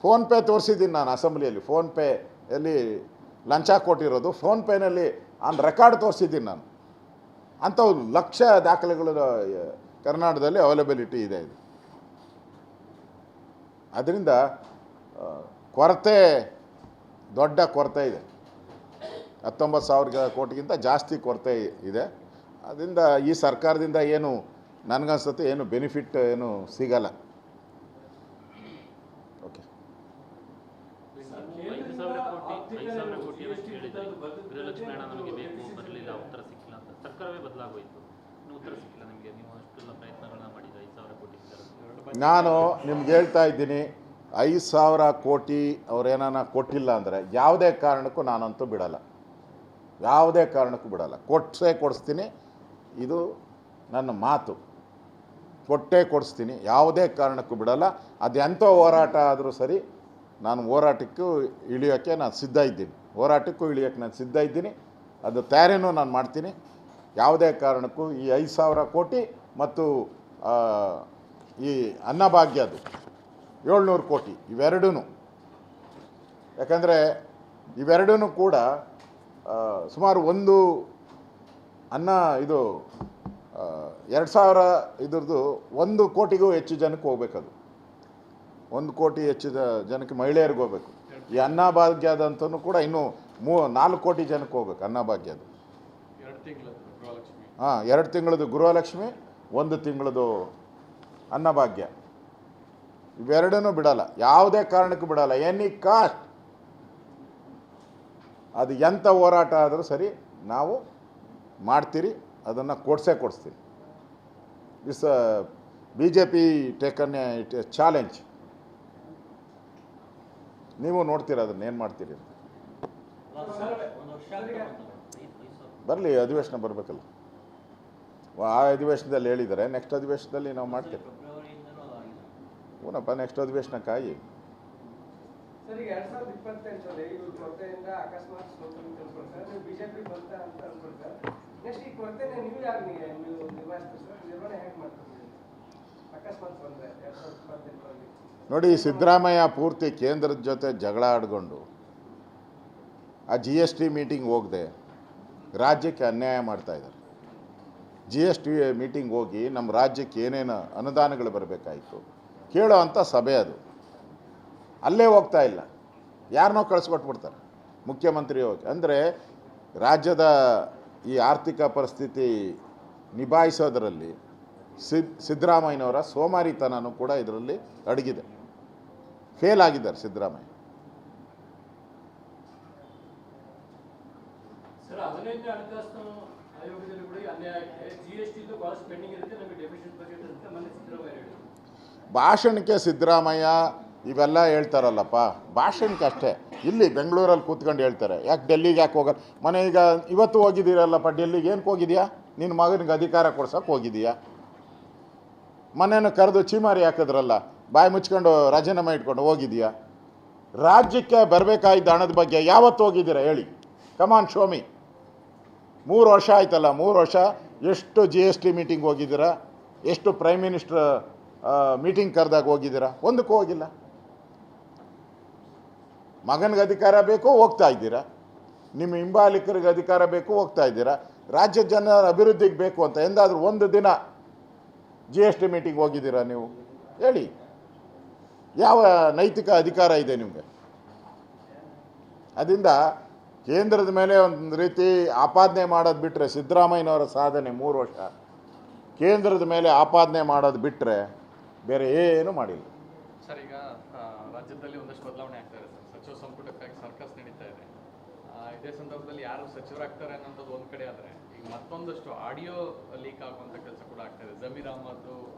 ಫೋನ್ಪೇ ತೋರಿಸಿದ್ದೀನಿ ನಾನು ಅಸೆಂಬ್ಲಿಯಲ್ಲಿ. ಫೋನ್ಪೇಯಲ್ಲಿ ಲಂಚ ಕೊಟ್ಟಿರೋದು ಫೋನ್ಪೇನಲ್ಲಿ ಆನ್ ರೆಕಾರ್ಡ್ ತೋರಿಸಿದ್ದೀನಿ ನಾನು. ಅಂಥವು ಲಕ್ಷ ದಾಖಲೆಗಳು ಕರ್ನಾಟಕದಲ್ಲಿ ಅವೈಲಬಿಲಿಟಿ ಇದೆ. ಇದು ಅದರಿಂದ ಕೊರತೆ, ದೊಡ್ಡ ಕೊರತೆ ಇದೆ. 19,000 ಕೋಟಿಗಿಂತ ಜಾಸ್ತಿ ಕೊರತೆ ಇದೆ. ಅದರಿಂದ ಈ ಸರ್ಕಾರದಿಂದ ಏನು ನನಗನ್ಸುತ್ತೆ ಏನು ಬೆನಿಫಿಟ್ ಏನು ಸಿಗಲ್ಲ. ಓಕೆ, 5,000 ಕೋಟಿ ಅಷ್ಟು ಹೇಳಿದ್ರೆ ಗೃಹಲಕ್ಷ್ಮಿ ಹಣ ನಮಗೆ ಬೇಕು, ಬರಲಿಲ್ಲ, ಉತ್ತರ ಸಿಕ್ಕಿಲ್ಲ ಅಂತ. ಸರ್ಕಾರವೇ ಬದಲಾಗೋಯಿತು, ಇನ್ನೂ ಉತ್ತರ ಸಿಕ್ಕಿಲ್ಲ ನಿಮಗೆ. ನೀವು ಅಷ್ಟೆಲ್ಲ ಪ್ರಯತ್ನಗಳನ್ನ ಮಾಡಿದ್ರೆ 5,000 ಕೋಟಿ ನಾನು ನಿಮ್ಗೆ ಹೇಳ್ತಾ ಇದ್ದೀನಿ, 5,000 ಕೋಟಿ ಅವ್ರೇನಾನ ಕೊಟ್ಟಿಲ್ಲ ಅಂದರೆ ಯಾವುದೇ ಕಾರಣಕ್ಕೂ ನಾನಂತೂ ಬಿಡಲ್ಲ, ಯಾವುದೇ ಕಾರಣಕ್ಕೂ ಬಿಡಲ್ಲ. ಕೊಡಿಸ್ತೀನಿ, ಇದು ನನ್ನ ಮಾತು. ಕೊಟ್ಟೇ ಕೊಡಿಸ್ತೀನಿ, ಯಾವುದೇ ಕಾರಣಕ್ಕೂ ಬಿಡಲ್ಲ. ಅದೆಂಥ ಹೋರಾಟ ಆದರೂ ಸರಿ, ನಾನು ಹೋರಾಟಕ್ಕೂ ಇಳಿಯೋಕ್ಕೆ ನಾನು ಸಿದ್ಧ ಇದ್ದೀನಿ, ಹೋರಾಟಕ್ಕೂ ಇಳಿಯೋಕ್ಕೆ ನಾನು ಸಿದ್ಧ ಇದ್ದೀನಿ. ಅದು ತಯಾರಿನೂ ನಾನು ಮಾಡ್ತೀನಿ. ಯಾವುದೇ ಕಾರಣಕ್ಕೂ ಈ 5,000 ಕೋಟಿ ಮತ್ತು ಈ ಅನ್ನಭಾಗ್ಯದು 700 ಕೋಟಿ ಇವೆರಡೂ, ಯಾಕಂದರೆ ಇವೆರಡೂ ಕೂಡ ಸುಮಾರು ಒಂದು ಇದು 2,000 ಇದ್ರದ್ದು 1 ಕೋಟಿಗೂ ಹೆಚ್ಚು ಜನಕ್ಕೆ ಹೋಗ್ಬೇಕದು. 1 ಕೋಟಿ ಹೆಚ್ಚು ಜನಕ್ಕೆ ಮಹಿಳೆಯರಿಗೆ ಹೋಗ್ಬೇಕು. ಈ ಅನ್ನಭಾಗ್ಯದಂತೂ ಕೂಡ ಇನ್ನೂ 4 ಕೋಟಿ ಜನಕ್ಕೆ ಹೋಗ್ಬೇಕು ಅನ್ನಭಾಗ್ಯದು. 2 ತಿಂಗಳದು ಗೃಹಲಕ್ಷ್ಮಿ, 1 ತಿಂಗಳದು ಅನ್ನಭಾಗ್ಯ. ಇವೆರಡನ್ನೂ ಬಿಡಲ್ಲ, ಯಾವುದೇ ಕಾರಣಕ್ಕೂ ಬಿಡಲ್ಲ. ಎನಿ ಕಾಸ್ಟ್, ಅದು ಎಂಥ ಹೋರಾಟ ಆದರೂ ಸರಿ ನಾವು ಮಾಡ್ತೀರಿ, ಅದನ್ನು ಕೊಡಿಸ್ತೀನಿ. This BJP taken A challenge. ನೀವು ನೋಡ್ತೀರ ಅದನ್ನು ಏನು ಮಾಡ್ತೀರಿ ಅಂತ. ಬರಲಿ, ಅಧಿವೇಶನ ಬರಬೇಕಲ್ಲ. ಆ ಅಧಿವೇಶನದಲ್ಲಿ ಹೇಳಿದ್ದಾರೆ, ನೆಕ್ಸ್ಟ್ ಅಧಿವೇಶನದಲ್ಲಿ ನಾವು ಮಾಡ್ತೀವಿ. ಹೂನಪ್ಪ, ನೆಕ್ಸ್ಟ್ ಅಧಿವೇಶನ ಕಾಯಿ. ಸರ್, ಈಗ 2028ರಲ್ಲಿ ಇವರು ಕೊರತೆಯಿಂದ ಅಕಸ್ಮಾತ್ ಸೋತು ಬಿಜೆಪಿ ಬಂತ ಅಂತ ಅನ್ಕೊಳ್ತಾರೆ. ನೆಕ್ಸ್ಟ್ ಈ ಕೊರತೆನ ನೀವು ಯಾರು ನಿರ್ವಹಿಸ್ತೀರಿ ಸರ್? ನಿರ್ವಹಣೆ ಹೇಗೆ ಮಾಡ್ತೀರಿ ಅಕಸ್ಮಾತ್ ಬಂದರೆ 2028ರಲ್ಲಿ? ನೋಡಿ, ಸಿದ್ದರಾಮಯ್ಯ ಪೂರ್ತಿ ಕೇಂದ್ರದ ಜೊತೆ ಜಗಳ ಆಡ್ಕೊಂಡು ಆ GST ಮೀಟಿಂಗ್ ಹೋಗದೆ ರಾಜ್ಯಕ್ಕೆ ಅನ್ಯಾಯ ಮಾಡ್ತಾಯಿದ್ದಾರೆ. GST ಮೀಟಿಂಗ್ ಹೋಗಿ ನಮ್ಮ ರಾಜ್ಯಕ್ಕೆ ಏನೇನು ಅನುದಾನಗಳು ಬರಬೇಕಾಯಿತು ಕೇಳೋ ಅಂಥ ಸಭೆ ಅದು. ಅಲ್ಲೇ ಹೋಗ್ತಾ ಇಲ್ಲ, ಯಾರನ್ನೋ ಕಳಿಸ್ಕೊಟ್ಬಿಡ್ತಾರೆ ಮುಖ್ಯಮಂತ್ರಿ ಹೋಗಿ. ಅಂದರೆ ರಾಜ್ಯದ ಈ ಆರ್ಥಿಕ ಪರಿಸ್ಥಿತಿ ನಿಭಾಯಿಸೋದರಲ್ಲಿ ಸಿದ್ದರಾಮಯ್ಯನವರ ಸೋಮಾರಿತನೂ ಕೂಡ ಇದರಲ್ಲಿ ಅಡಗಿದೆ. ಫೇಲ್ ಆಗಿದ್ದಾರೆ ಸಿದ್ದರಾಮಯ್ಯ. ಸರ್, 15ನೇ ಹಣಕಾಸು ಆಯೋಗದಲ್ಲಿ ಕೂಡ ಅನ್ಯಾಯ ಆಗಿದೆ. GST ಬಹಳಷ್ಟು ಪೆಂಡಿಂಗ್ ಇರುತ್ತೆ, ನಮಗೆ ಡೆಫಿಸಿಟ್ ಬಜೆಟ್ ಅಂತ ಮೊನ್ನೆ ಸಿದ್ದರಾಮಯ್ಯ ಹೇಳಿದರು. ಭಾಷಣಕ್ಕೆ ಸಿದ್ದರಾಮಯ್ಯ ಇವೆಲ್ಲ ಹೇಳ್ತಾರಲ್ಲಪ್ಪ, ಭಾಷಣಕ್ಕೆ ಅಷ್ಟೇ. ಇಲ್ಲಿ ಬೆಂಗಳೂರಲ್ಲಿ ಕೂತ್ಕೊಂಡು ಹೇಳ್ತಾರೆ, ಯಾಕೆ ಡೆಲ್ಲಿಗೆ ಯಾಕೆ ಹೋಗಲ್ಲ? ಮನೆ ಈಗ ಇವತ್ತು ಹೋಗಿದ್ದೀರಲ್ಲಪ್ಪ ಡೆಲ್ಲಿಗೆ, ಏನಕ್ಕೆ ಹೋಗಿದೆಯಾ? ನಿನ್ನ ಮಗನಿಗೆ ಅಧಿಕಾರ ಕೊಡ್ಸೋಕೆ ಹೋಗಿದೆಯಾ? ಮನೇನು ಕರೆದು ಚೀಮಾರಿ ಹಾಕಿದ್ರಲ್ಲ, ಬಾಯಿ ಮುಚ್ಕೊಂಡು ರಾಜೀನಾಮೆ ಇಟ್ಕೊಂಡು ಹೋಗಿದೆಯಾ? ರಾಜ್ಯಕ್ಕೆ ಬರಬೇಕಾಗಿದ್ದ ಹಣದ ಬಗ್ಗೆ ಯಾವತ್ತು ಹೋಗಿದ್ದೀರಾ ಹೇಳಿ? ಕಮಾನ್ ಶೋಮಿ. 3 ವರ್ಷ ಆಯ್ತಲ್ಲ, 3 ವರ್ಷ ಎಷ್ಟು GST ಮೀಟಿಂಗ್ ಹೋಗಿದ್ದೀರಾ? ಎಷ್ಟು ಪ್ರೈಮ್ ಮಿನಿಸ್ಟರ್ ಮೀಟಿಂಗ್ ಕರೆದಾಗ ಹೋಗಿದ್ದೀರಾ? ಒಂದಕ್ಕೂ ಹೋಗಿಲ್ಲ. ಮಗನಿಗೆ ಅಧಿಕಾರ ಬೇಕು, ಹೋಗ್ತಾ ಇದ್ದೀರಾ. ನಿಮ್ಮ ಹಿಂಬಾಲಿಕರಿಗೆ ಅಧಿಕಾರ ಬೇಕು, ಹೋಗ್ತಾ ಇದ್ದೀರಾ. ರಾಜ್ಯ ಜನರ ಅಭಿವೃದ್ಧಿಗೆ ಬೇಕು ಅಂತ ಎಂದಾದರೂ ಒಂದು ದಿನ GST ಮೀಟಿಂಗ್ ಹೋಗಿದ್ದೀರಾ ನೀವು? ಹೇಳಿ, ಯಾವ ನೈತಿಕ ಅಧಿಕಾರ ಇದೆ ನಿಮಗೆ? ಅದರಿಂದ ಕೇಂದ್ರದ ಮೇಲೆ ಒಂದು ರೀತಿ ಆಪಾದನೆ ಮಾಡೋದು ಬಿಟ್ಟರೆ, ಸಿದ್ದರಾಮಯ್ಯನವರ ಸಾಧನೆ 3 ವರ್ಷ ಕೇಂದ್ರದ ಮೇಲೆ ಆಪಾದನೆ ಮಾಡೋದು ಬಿಟ್ಟರೆ ಬೇರೆ ಏನು ಮಾಡಿಲ್ಲ. ಸರ್, ಈಗ ರಾಜ್ಯದಲ್ಲಿ ಒಂದಷ್ಟು ಬದಲಾವಣೆ ಆಗ್ತಾ ಇದೆ ಸರ್. ಸಚಿವ ಸಂಪುಟಕ್ಕಾಗಿ ಸರ್ಕಸ್ ನಡೀತಾ ಇದೆ. ಇದೇ ಸಂದರ್ಭದಲ್ಲಿ ಯಾರು ಸಚಿವರಾಗ್ತಾರೆ ಅನ್ನೋಂಥದ್ದು ಒಂದು ಕಡೆ ಆದರೆ, ಈಗ ಮತ್ತೊಂದಷ್ಟು ಆಡಿಯೋ ಲೀಕ್ ಆಗುವಂಥ ಕೆಲಸ ಕೂಡ ಆಗ್ತಾ ಇದೆ. ಜಮೀರ್ ಅಹ್ಮದ್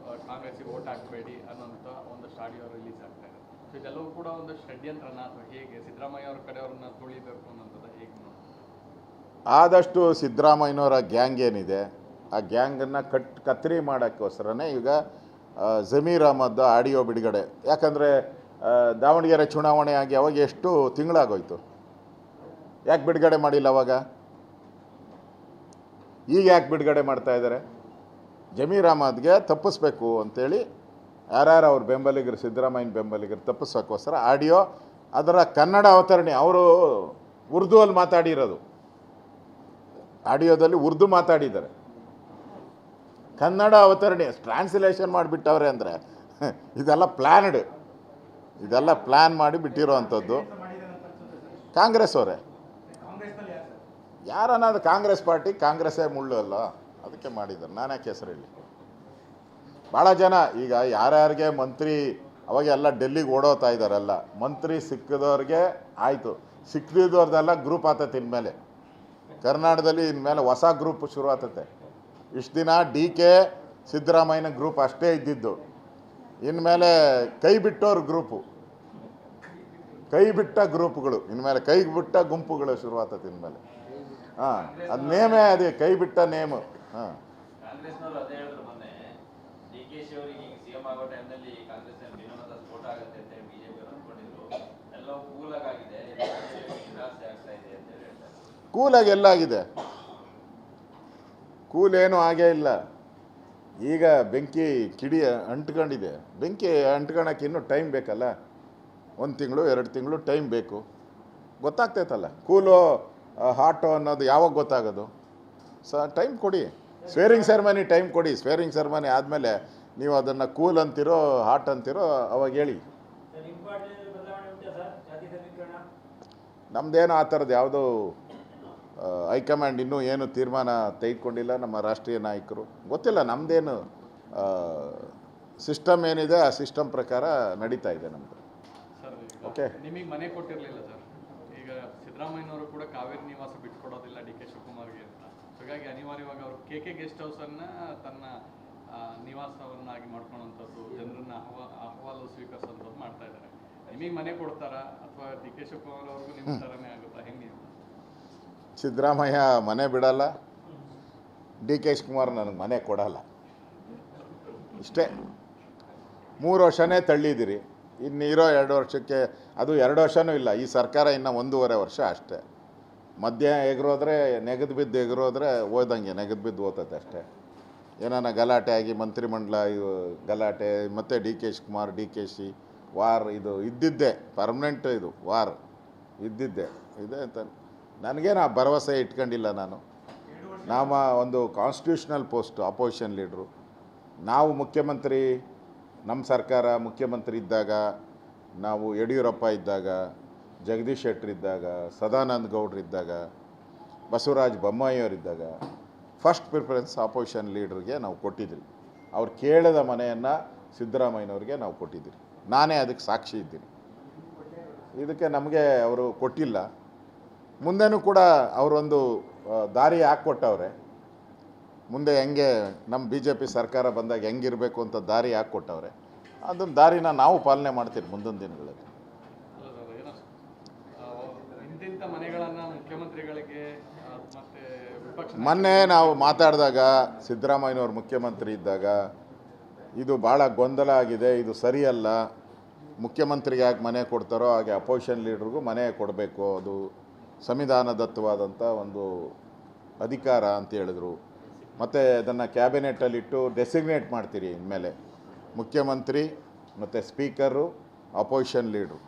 ಕಾಂಗ್ರೆಸ್ಸಿಗೆ ಓಟ್ ಹಾಕಬೇಡಿ ಅನ್ನೋಂಥ ಒಂದಷ್ಟು ಆಡಿಯೋ ರಿಲೀಸ್ ಆಗ್ತಾ ಇದೆ. ಸೊ ಇದೆಲ್ಲವೂ ಕೂಡ ಒಂದಷ್ಟು ಷಡ್ಯಂತ್ರನ ಅಥವಾ ಹೇಗೆ ಸಿದ್ದರಾಮಯ್ಯ ಅವ್ರ ಕಡೆಯವ್ರನ್ನ ತುಳಿಬೇಕು ಅನ್ನೋಂಥದ್ದು ಹೇಗೆ ನೋಡಿ? ಆದಷ್ಟು ಸಿದ್ದರಾಮಯ್ಯನವರ ಗ್ಯಾಂಗ್ ಏನಿದೆ, ಆ ಗ್ಯಾಂಗನ್ನು ಕತ್ತರಿ ಮಾಡೋಕ್ಕೋಸ್ಕರನೇ ಈಗ ಜಮೀರ್ ಅಹ್ಮದ್ ಆಡಿಯೋ ಬಿಡುಗಡೆ. ಯಾಕಂದರೆ ದಾವಣಗೆರೆ ಚುನಾವಣೆ ಆಗಿ ಅವಾಗ ಎಷ್ಟು ತಿಂಗಳಾಗೋಯ್ತು, ಯಾಕೆ ಬಿಡುಗಡೆ ಮಾಡಿಲ್ಲ ಅವಾಗ? ಈಗ ಯಾಕೆ ಬಿಡುಗಡೆ ಮಾಡ್ತಾ ಇದ್ದಾರೆ? ಜಮೀರ್ ಅಹ್ಮದ್ಗೆ ತಪ್ಪಿಸ್ಬೇಕು ಅಂಥೇಳಿ ಯಾರ್ಯಾರು ಅವ್ರ ಬೆಂಬಲಿಗರು, ಸಿದ್ದರಾಮಯ್ಯನ ಬೆಂಬಲಿಗರು ತಪ್ಪಿಸೋಕ್ಕೋಸ್ಕರ ಆಡಿಯೋ, ಅದರ ಕನ್ನಡ ಅವತರಣೆ. ಅವರು ಉರ್ದುವಲ್ಲಿ ಮಾತಾಡಿರೋದು, ಆಡಿಯೋದಲ್ಲಿ ಉರ್ದು ಮಾತಾಡಿದ್ದಾರೆ, ಕನ್ನಡ ಅವತರಣೆ ಟ್ರಾನ್ಸ್ಲೇಷನ್ ಮಾಡಿಬಿಟ್ಟವ್ರೆ. ಅಂದರೆ ಇದೆಲ್ಲ ಪ್ಲ್ಯಾನ್ಡ್, ಇದೆಲ್ಲ ಪ್ಲ್ಯಾನ್ ಮಾಡಿ ಬಿಟ್ಟಿರೋ ಅಂಥದ್ದು ಕಾಂಗ್ರೆಸ್ ಅವರೇ. ಯಾರನ್ನೋದು ಕಾಂಗ್ರೆಸ್ ಪಾರ್ಟಿ, ಕಾಂಗ್ರೆಸ್ಸೇ ಮುಳ್ಳು ಅಲ್ಲ, ಅದಕ್ಕೆ ಮಾಡಿದ್ದಾರೆ. ನಾನು ಯಾಕೆ ಹೆಸರು ಹೇಳಿ? ಭಾಳ ಜನ ಈಗ ಯಾರ್ಯಾರಿಗೆ ಮಂತ್ರಿ ಅವಾಗೆಲ್ಲ ಡೆಲ್ಲಿಗೆ ಓಡೋತಾ ಇದ್ದಾರಲ್ಲ, ಮಂತ್ರಿ ಸಿಕ್ಕಿದವ್ರಿಗೆ ಆಯಿತು, ಸಿಕ್ಕಿದವ್ರದ್ದೆಲ್ಲ ಗ್ರೂಪ್ ಆತೈತೆ. ಇನ್ಮೇಲೆ ಕರ್ನಾಟಕದಲ್ಲಿ ಇನ್ಮೇಲೆ ಹೊಸ ಗ್ರೂಪ್ ಶುರು ಆಗ್ತತೆ. ಇಷ್ಟು ದಿನ DK ಸಿದ್ದರಾಮಯ್ಯನ ಗ್ರೂಪ್ ಅಷ್ಟೇ ಇದ್ದಿದ್ದು, ಇನ್ಮೇಲೆ ಕೈ ಬಿಟ್ಟವ್ರ ಗ್ರೂಪು, ಕೈ ಬಿಟ್ಟ ಗ್ರೂಪ್ಗಳು, ಇನ್ಮೇಲೆ ಕೈ ಬಿಟ್ಟ ಗುಂಪುಗಳು ಶುರುವಾಗ್ತದೆ ಇನ್ಮೇಲೆ. ಹಾಂ, ಅದು ನೇಮೇ ಅದೇ, ಕೈ ಬಿಟ್ಟ ನೇಮು. ಹಾಂ, ಕಾಂಗ್ರೆಸ್ನವರು ಅದೇ ಹೇಳಿದ್ರು ಮೊನ್ನೆ, DKಶಿ ಅವರಿಗೆ ಈಗ CM ಆಗೋ ಟೈಮ್ನಲ್ಲಿ ಕಾಂಗ್ರೆಸ್ ಭಿನ್ನಮತ ಸ್ಫೋಟ ಆಗುತ್ತೆ ಅಂತ ಬಿಜೆಪಿ ಅವರು ಅಂದ್ಕೊಂಡಿದ್ರು. ಎಲ್ಲವೂ ಕೂಲಾಗಿದೆ, ನಿರಾಸೆ ಆಗ್ತಾ ಇದೆ ಅಂತ ಹೇಳ್ತಾರೆ. ಕೂಲಾಗಿ ಎಲ್ಲಾಗಿದೆ? ಕೂಲೇನೂ ಆಗೇ ಇಲ್ಲ. ಈಗ ಬೆಂಕಿ ಕಿಡಿ ಅಂಟ್ಕೊಂಡಿದೆ. ಬೆಂಕಿ ಅಂಟ್ಕೊಳಕ್ಕೆ ಇನ್ನೂ ಟೈಮ್ ಬೇಕಲ್ಲ, 1 ತಿಂಗಳು 2 ತಿಂಗಳು ಟೈಮ್ ಬೇಕು. ಗೊತ್ತಾಗ್ತೈತಲ್ಲ ಕೂಲು ಹಾಟು ಅನ್ನೋದು ಯಾವಾಗ ಗೊತ್ತಾಗೋದು? ಟೈಮ್ ಕೊಡಿ, ಸ್ವೇರಿಂಗ್ ಸೆರೆಮನಿ ಟೈಮ್ ಕೊಡಿ. ಸ್ವೇರಿಂಗ್ ಸೆರೆಮನಿ ಆದಮೇಲೆ ನೀವು ಅದನ್ನು ಕೂಲ್ ಅಂತಿರೋ ಹಾಟ್ ಅಂತಿರೋ ಅವಾಗ ಹೇಳಿ. ನಮ್ಮದೇನು ಆ ಥರದ್ದು ಯಾವುದೋ ಹೈಕಮಾಂಡ್ ಇನ್ನೂ ಏನು ತೀರ್ಮಾನ ತೆಗೆದುಕೊಂಡಿಲ್ಲ. ನಮ್ಮ ರಾಷ್ಟ್ರೀಯ ನಾಯಕರು ಗೊತ್ತಿಲ್ಲ. ನಮ್ಮದೇನು ಸಿಸ್ಟಮ್ ಏನಿದೆ ಆ ಸಿಸ್ಟಮ್ ಪ್ರಕಾರ ನಡೀತಾ ಇದೆ ನಮ್ಮದು. ಸರ್, ಓಕೆ, ನಿಮಗೆ ಮನೆ ಕೊಟ್ಟಿರಲಿಲ್ಲ ಸರ್. ಈಗ ಸಿದ್ದರಾಮಯ್ಯನವರು ಕೂಡ ಕಾವೇರಿ ನಿವಾಸ ಬಿಟ್ಕೊಡೋದಿಲ್ಲ DK ಶಿವಕುಮಾರ್ಗೆ ಅಂತ. ಹಾಗಾಗಿ ಅನಿವಾರ್ಯವಾಗಿ ಅವರು KK ಗೆಸ್ಟ್ ಹೌಸನ್ನು ತನ್ನ ನಿವಾಸವನ್ನಾಗಿ ಮಾಡ್ಕೊಳ್ಳೋಂಥದ್ದು, ಜನರನ್ನ ಅಹವಾಲು ಸ್ವೀಕರಿಸೋಂಥದ್ದು ಮಾಡ್ತಾ ಇದ್ದಾರೆ. ನಿಮಗೆ ಮನೆ ಕೊಡ್ತಾರಾ ಅಥವಾ DK ಶಿವಕುಮಾರ್ ಅವ್ರಿಗೂ ನಿಮ್ಮ ಥರನೇ ಆಗುತ್ತಾ, ಹೆಂಗೆ? ಸಿದ್ದರಾಮಯ್ಯ ಮನೆ ಬಿಡಲ್ಲ, DK ಶಿವಕುಮಾರ್ ನನಗೆ ಮನೆ ಕೊಡಲ್ಲ. ಇಷ್ಟೇ. 3 ವರ್ಷನೇ ತಳ್ಳಿದ್ದೀರಿ, ಇನ್ನು ಇರೋ 2 ವರ್ಷಕ್ಕೆ, ಅದು 2 ವರ್ಷನೂ ಇಲ್ಲ, ಈ ಸರ್ಕಾರ ಇನ್ನು 1.5 ವರ್ಷ ಅಷ್ಟೇ. ಮಧ್ಯ ಎಗರೋದ್ರೆ ನೆಗೆದು ಬಿದ್ದು ಎಗರೋದ್ರೆ ಓದಂಗೆ ನೆಗೆದು ಬಿದ್ದು ಓದ್ತದೆ ಅಷ್ಟೇ. ಏನಾನ ಗಲಾಟೆ ಆಗಿ ಮಂತ್ರಿಮಂಡಲ ಗಲಾಟೆ, ಮತ್ತು DK ಶಿವಕುಮಾರ್ DKC ವಾರ್ ಇದು ಇದ್ದಿದ್ದೆ, ಪರ್ಮನೆಂಟ್ ಇದು ವಾರ್ ಇದ್ದಿದ್ದೆ ಇದೆ ಅಂತ ನನಗೇನು ಆ ಭರವಸೆ ಇಟ್ಕೊಂಡಿಲ್ಲ ನಾನು. ನಮ್ಮ ಒಂದು ಕಾನ್ಸ್ಟಿಟ್ಯೂಷನಲ್ ಪೋಸ್ಟು ಅಪೋಸಿಷನ್ ಲೀಡ್ರು. ನಾವು ಮುಖ್ಯಮಂತ್ರಿ, ನಮ್ಮ ಸರ್ಕಾರ ಮುಖ್ಯಮಂತ್ರಿ ಇದ್ದಾಗ, ನಾವು ಯಡಿಯೂರಪ್ಪ ಇದ್ದಾಗ, ಜಗದೀಶ್ ಶೆಟ್ಟರ್ ಇದ್ದಾಗ, ಸದಾನಂದ ಗೌಡ್ರು ಇದ್ದಾಗ, ಬಸವರಾಜ ಬೊಮ್ಮಾಯಿಯವರಿದ್ದಾಗ ಫಸ್ಟ್ ಪ್ರಿಫರೆನ್ಸ್ ಅಪೋಸಿಷನ್ ಲೀಡ್ರಿಗೆ ನಾವು ಕೊಟ್ಟಿದ್ವಿ. ಅವ್ರು ಕೇಳಿದ ಮನೆಯನ್ನು ಸಿದ್ದರಾಮಯ್ಯನವ್ರಿಗೆ ನಾವು ಕೊಟ್ಟಿದ್ದೀವಿ. ನಾನೇ ಅದಕ್ಕೆ ಸಾಕ್ಷಿ ಇದ್ದೀನಿ. ಇದಕ್ಕೆ ನಮಗೆ ಅವರು ಕೊಟ್ಟಿಲ್ಲ. ಮುಂದೆನೂ ಕೂಡ ಅವರೊಂದು ದಾರಿ ಹಾಕ್ಕೊಟ್ಟವ್ರೆ. ಮುಂದೆ ಹೆಂಗೆ ನಮ್ಮ BJP ಸರ್ಕಾರ ಬಂದಾಗ ಹೆಂಗಿರಬೇಕು ಅಂತ ದಾರಿ ಹಾಕ್ಕೊಟ್ಟವ್ರೆ. ಅದನ್ನು ದಾರಿನ ನಾವು ಪಾಲನೆ ಮಾಡ್ತೀವಿ ಮುಂದಿನ ದಿನಗಳಲ್ಲಿ. ಅಲ್ಲ ಸರ್, ಏನೋ ಇಂತಿಂಥ ಮನೆಗಳನ್ನು ಮುಖ್ಯಮಂತ್ರಿಗಳಿಗೆ ಮತ್ತು ವಿಪಕ್ಷ ಮೊನ್ನೆ ನಾವು ಮಾತಾಡಿದಾಗ ಸಿದ್ದರಾಮಯ್ಯನವ್ರು ಮುಖ್ಯಮಂತ್ರಿ ಇದ್ದಾಗ ಇದು ಭಾಳ ಗೊಂದಲ ಆಗಿದೆ, ಇದು ಸರಿಯಲ್ಲ, ಮುಖ್ಯಮಂತ್ರಿಗೆ ಯಾಕೆ ಮನೆ ಕೊಡ್ತಾರೋ ಹಾಗೆ ಅಪೋಸಿಷನ್ ಲೀಡ್ರಿಗೂ ಮನೆ ಕೊಡಬೇಕು, ಅದು ಸಂವಿಧಾನದತ್ತವಾದಂಥ ಒಂದು ಅಧಿಕಾರ ಅಂತ ಹೇಳಿದ್ರು. ಮತ್ತು ಅದನ್ನು ಕ್ಯಾಬಿನೆಟಲ್ಲಿಟ್ಟು ಡೆಸಿಗ್ನೇಟ್ ಮಾಡ್ತೀರಿ ಇನ್ಮೇಲೆ, ಮುಖ್ಯಮಂತ್ರಿ ಮತ್ತು ಸ್ಪೀಕರು ಅಪೋಸಿಷನ್ ಲೀಡ್ರು,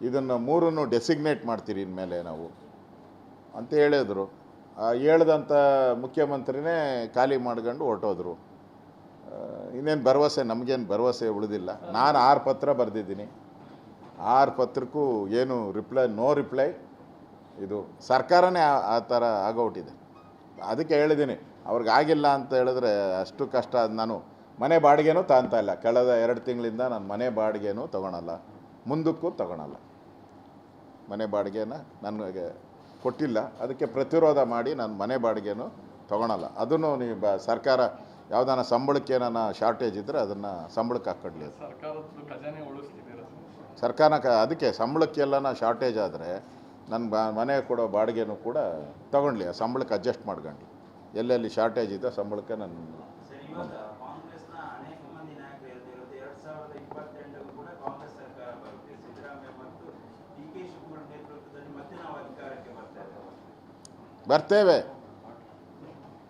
ಇದನ್ನು 3 ಡೆಸಿಗ್ನೇಟ್ ಮಾಡ್ತೀರಿ ಇನ್ಮೇಲೆ ನಾವು ಅಂತ ಹೇಳಿದ್ರು. ಹೇಳ್ದಂಥ ಮುಖ್ಯಮಂತ್ರಿನೇ ಖಾಲಿ ಮಾಡ್ಕೊಂಡು ಹೊರಟೋದ್ರು. ಇನ್ನೇನು ಭರವಸೆ, ನಮಗೇನು ಭರವಸೆ ಉಳಿದಿಲ್ಲ. ನಾನು 6 ಪತ್ರ ಬರೆದಿದ್ದೀನಿ, 6 ಪತ್ರಕ್ಕೂ ಏನು ರಿಪ್ಲೈ, ನೋ ರಿಪ್ಲೈ, ಇದು ಸರ್ಕಾರನೇ ಆ ಥರ ಆಗೋಗ್ಬಿಟ್ಟಿದೆ. ಅದಕ್ಕೆ ಹೇಳಿದ್ದೀನಿ, ಅವ್ರಿಗಾಗಿಲ್ಲ ಅಂತ ಹೇಳಿದ್ರೆ ಅಷ್ಟು ಕಷ್ಟ. ನಾನು ಮನೆ ಬಾಡಿಗೆನೂ ತಗೊತಾ ಇಲ್ಲ. ಕಳೆದ 2 ತಿಂಗಳಿಂದ ನಾನು ಮನೆ ಬಾಡಿಗೆನೂ ತೊಗೊಳಲ್ಲ, ಮುಂದಕ್ಕೂ ತೊಗೊಳಲ್ಲ. ಮನೆ ಬಾಡಿಗೆನ ನನಗೆ ಕೊಟ್ಟಿಲ್ಲ, ಅದಕ್ಕೆ ಪ್ರತಿರೋಧ ಮಾಡಿ ನಾನು ಮನೆ ಬಾಡಿಗೆನೂ ತೊಗೊಳಲ್ಲ. ಅದನ್ನು ನೀವು ಸರ್ಕಾರ ಯಾವುದಾನ ಸಂಬಳಕ್ಕೆ ಏನಾನ ಶಾರ್ಟೇಜ್ ಇದ್ದರೆ ಅದನ್ನು ಸಂಬಳಕ್ಕೆ ಹಾಕ್ಕೊಡ್ಲಿ. ಸರ್ಕಾರದ್ದು ಖಜಾನೆ ಉಳಿಸ್ತಿದ್ದೀರಾ ಸರ್? ಸರ್ಕಾರ ಅದಕ್ಕೆ ಸಂಬಳಕ್ಕೆಲ್ಲನ ಶಾರ್ಟೇಜ್ ಆದರೆ ನನ್ನ ಮನೆ ಕೊಡೋ ಬಾಡಿಗೆನೂ ಕೂಡ ತೊಗೊಂಡ್ಲಿ, ಆ ಸಂಬಳಕ್ಕೆ ಅಡ್ಜಸ್ಟ್ ಮಾಡ್ಕೊಂಡ್ಲಿ. ಎಲ್ಲೆಲ್ಲಿ ಶಾರ್ಟೇಜ್ ಇದೆ ಸಂಬಳಕ್ಕೆ ನಾನು ಸರ್, ಇವಾಗ ಕಾಂಗ್ರೆಸ್ನ ಅನೇಕ ಮಂದಿ ನಾಯಕರು ಹೇಳ್ತಿರೋದು 2028 ಕೂಡ ಕಾಂಗ್ರೆಸ್ ಸರ್ಕಾರ ಬರುತ್ತೆ, ಸಿದ್ದರಾಮಯ್ಯ ಮತ್ತು ಡಿ.ಕೆ. ಶಿವಕುಮಾರ್ ನೇತೃತ್ವದಲ್ಲಿ ಮತ್ತೆ ನಾವು ಅಧಿಕಾರಕ್ಕೆ ಬರ್ತೇವೆ.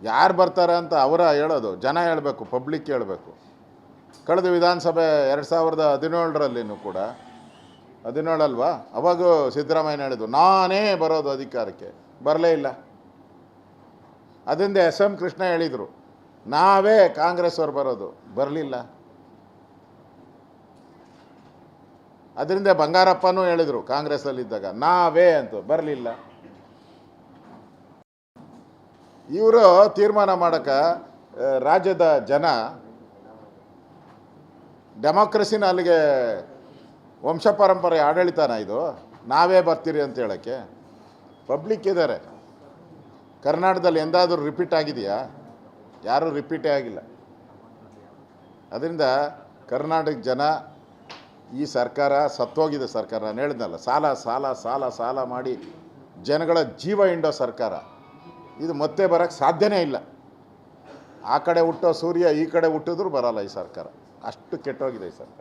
ಯಾರು ಬರ್ತಾರೆ ಅಂತ ಅವರ ಹೇಳೋದು, ಜನ ಹೇಳಬೇಕು, ಪಬ್ಲಿಕ್ ಹೇಳಬೇಕು. ಕಳೆದ ವಿಧಾನಸಭೆ 2017ರಲ್ಲಿನೂ ಕೂಡ 17 ಅಲ್ವಾ, ಅವಾಗೂ ಸಿದ್ದರಾಮಯ್ಯ ಹೇಳಿದ್ರು ನಾನೇ ಬರೋದು ಅಧಿಕಾರಕ್ಕೆ, ಬರಲೇ ಇಲ್ಲ. ಅದರಿಂದ ಎಸ್ ಎಂ ಕೃಷ್ಣ ಹೇಳಿದರು ನಾವೇ ಕಾಂಗ್ರೆಸ್ ಅವ್ರು ಬರೋದು, ಬರಲಿಲ್ಲ. ಅದರಿಂದ ಬಂಗಾರಪ್ಪನೂ ಹೇಳಿದರು ಕಾಂಗ್ರೆಸ್ಸಲ್ಲಿದ್ದಾಗ ನಾವೇ ಅಂತ, ಬರಲಿಲ್ಲ. ಇವರು ತೀರ್ಮಾನ ಮಾಡೋಕ್ಕೆ ರಾಜ್ಯದ ಜನ ಡೆಮಾಕ್ರಸಿನ ಅಲ್ಲಿಗೆ ವಂಶ ಪರಂಪರೆ ಆಡಳಿತನ ಇದು, ನಾವೇ ಬರ್ತೀರಿ ಅಂತ ಹೇಳೋಕ್ಕೆ ಪಬ್ಲಿಕ್ ಇದ್ದಾರೆ. ಕರ್ನಾಟಕದಲ್ಲಿ ಎಂದಾದರೂ ರಿಪೀಟ್ ಆಗಿದೆಯಾ? ಯಾರೂ ರಿಪೀಟೇ ಆಗಿಲ್ಲ. ಅದರಿಂದ ಕರ್ನಾಟಕ ಜನ ಈ ಸರ್ಕಾರ ಸತ್ತೋಗಿದೆ. ಸರ್ಕಾರ ನಾನು ಹೇಳಿದ್ನಲ್ಲ, ಸಾಲ ಸಾಲ ಸಾಲ ಸಾಲ ಮಾಡಿ ಜನಗಳ ಜೀವ ಹಿಂಡೋ ಸರ್ಕಾರ ಇದು ಮತ್ತೆ ಬರೋಕ್ಕೆ ಸಾಧ್ಯನೇ ಇಲ್ಲ. ಆ ಕಡೆ ಹುಟ್ಟೋ ಸೂರ್ಯ ಈ ಕಡೆ ಹುಟ್ಟಿದ್ರೂ ಬರೋಲ್ಲ ಈ ಸರ್ಕಾರ, ಅಷ್ಟು ಕೆಟ್ಟೋಗಿದೆ ಈ ಸರ್ಕಾರ.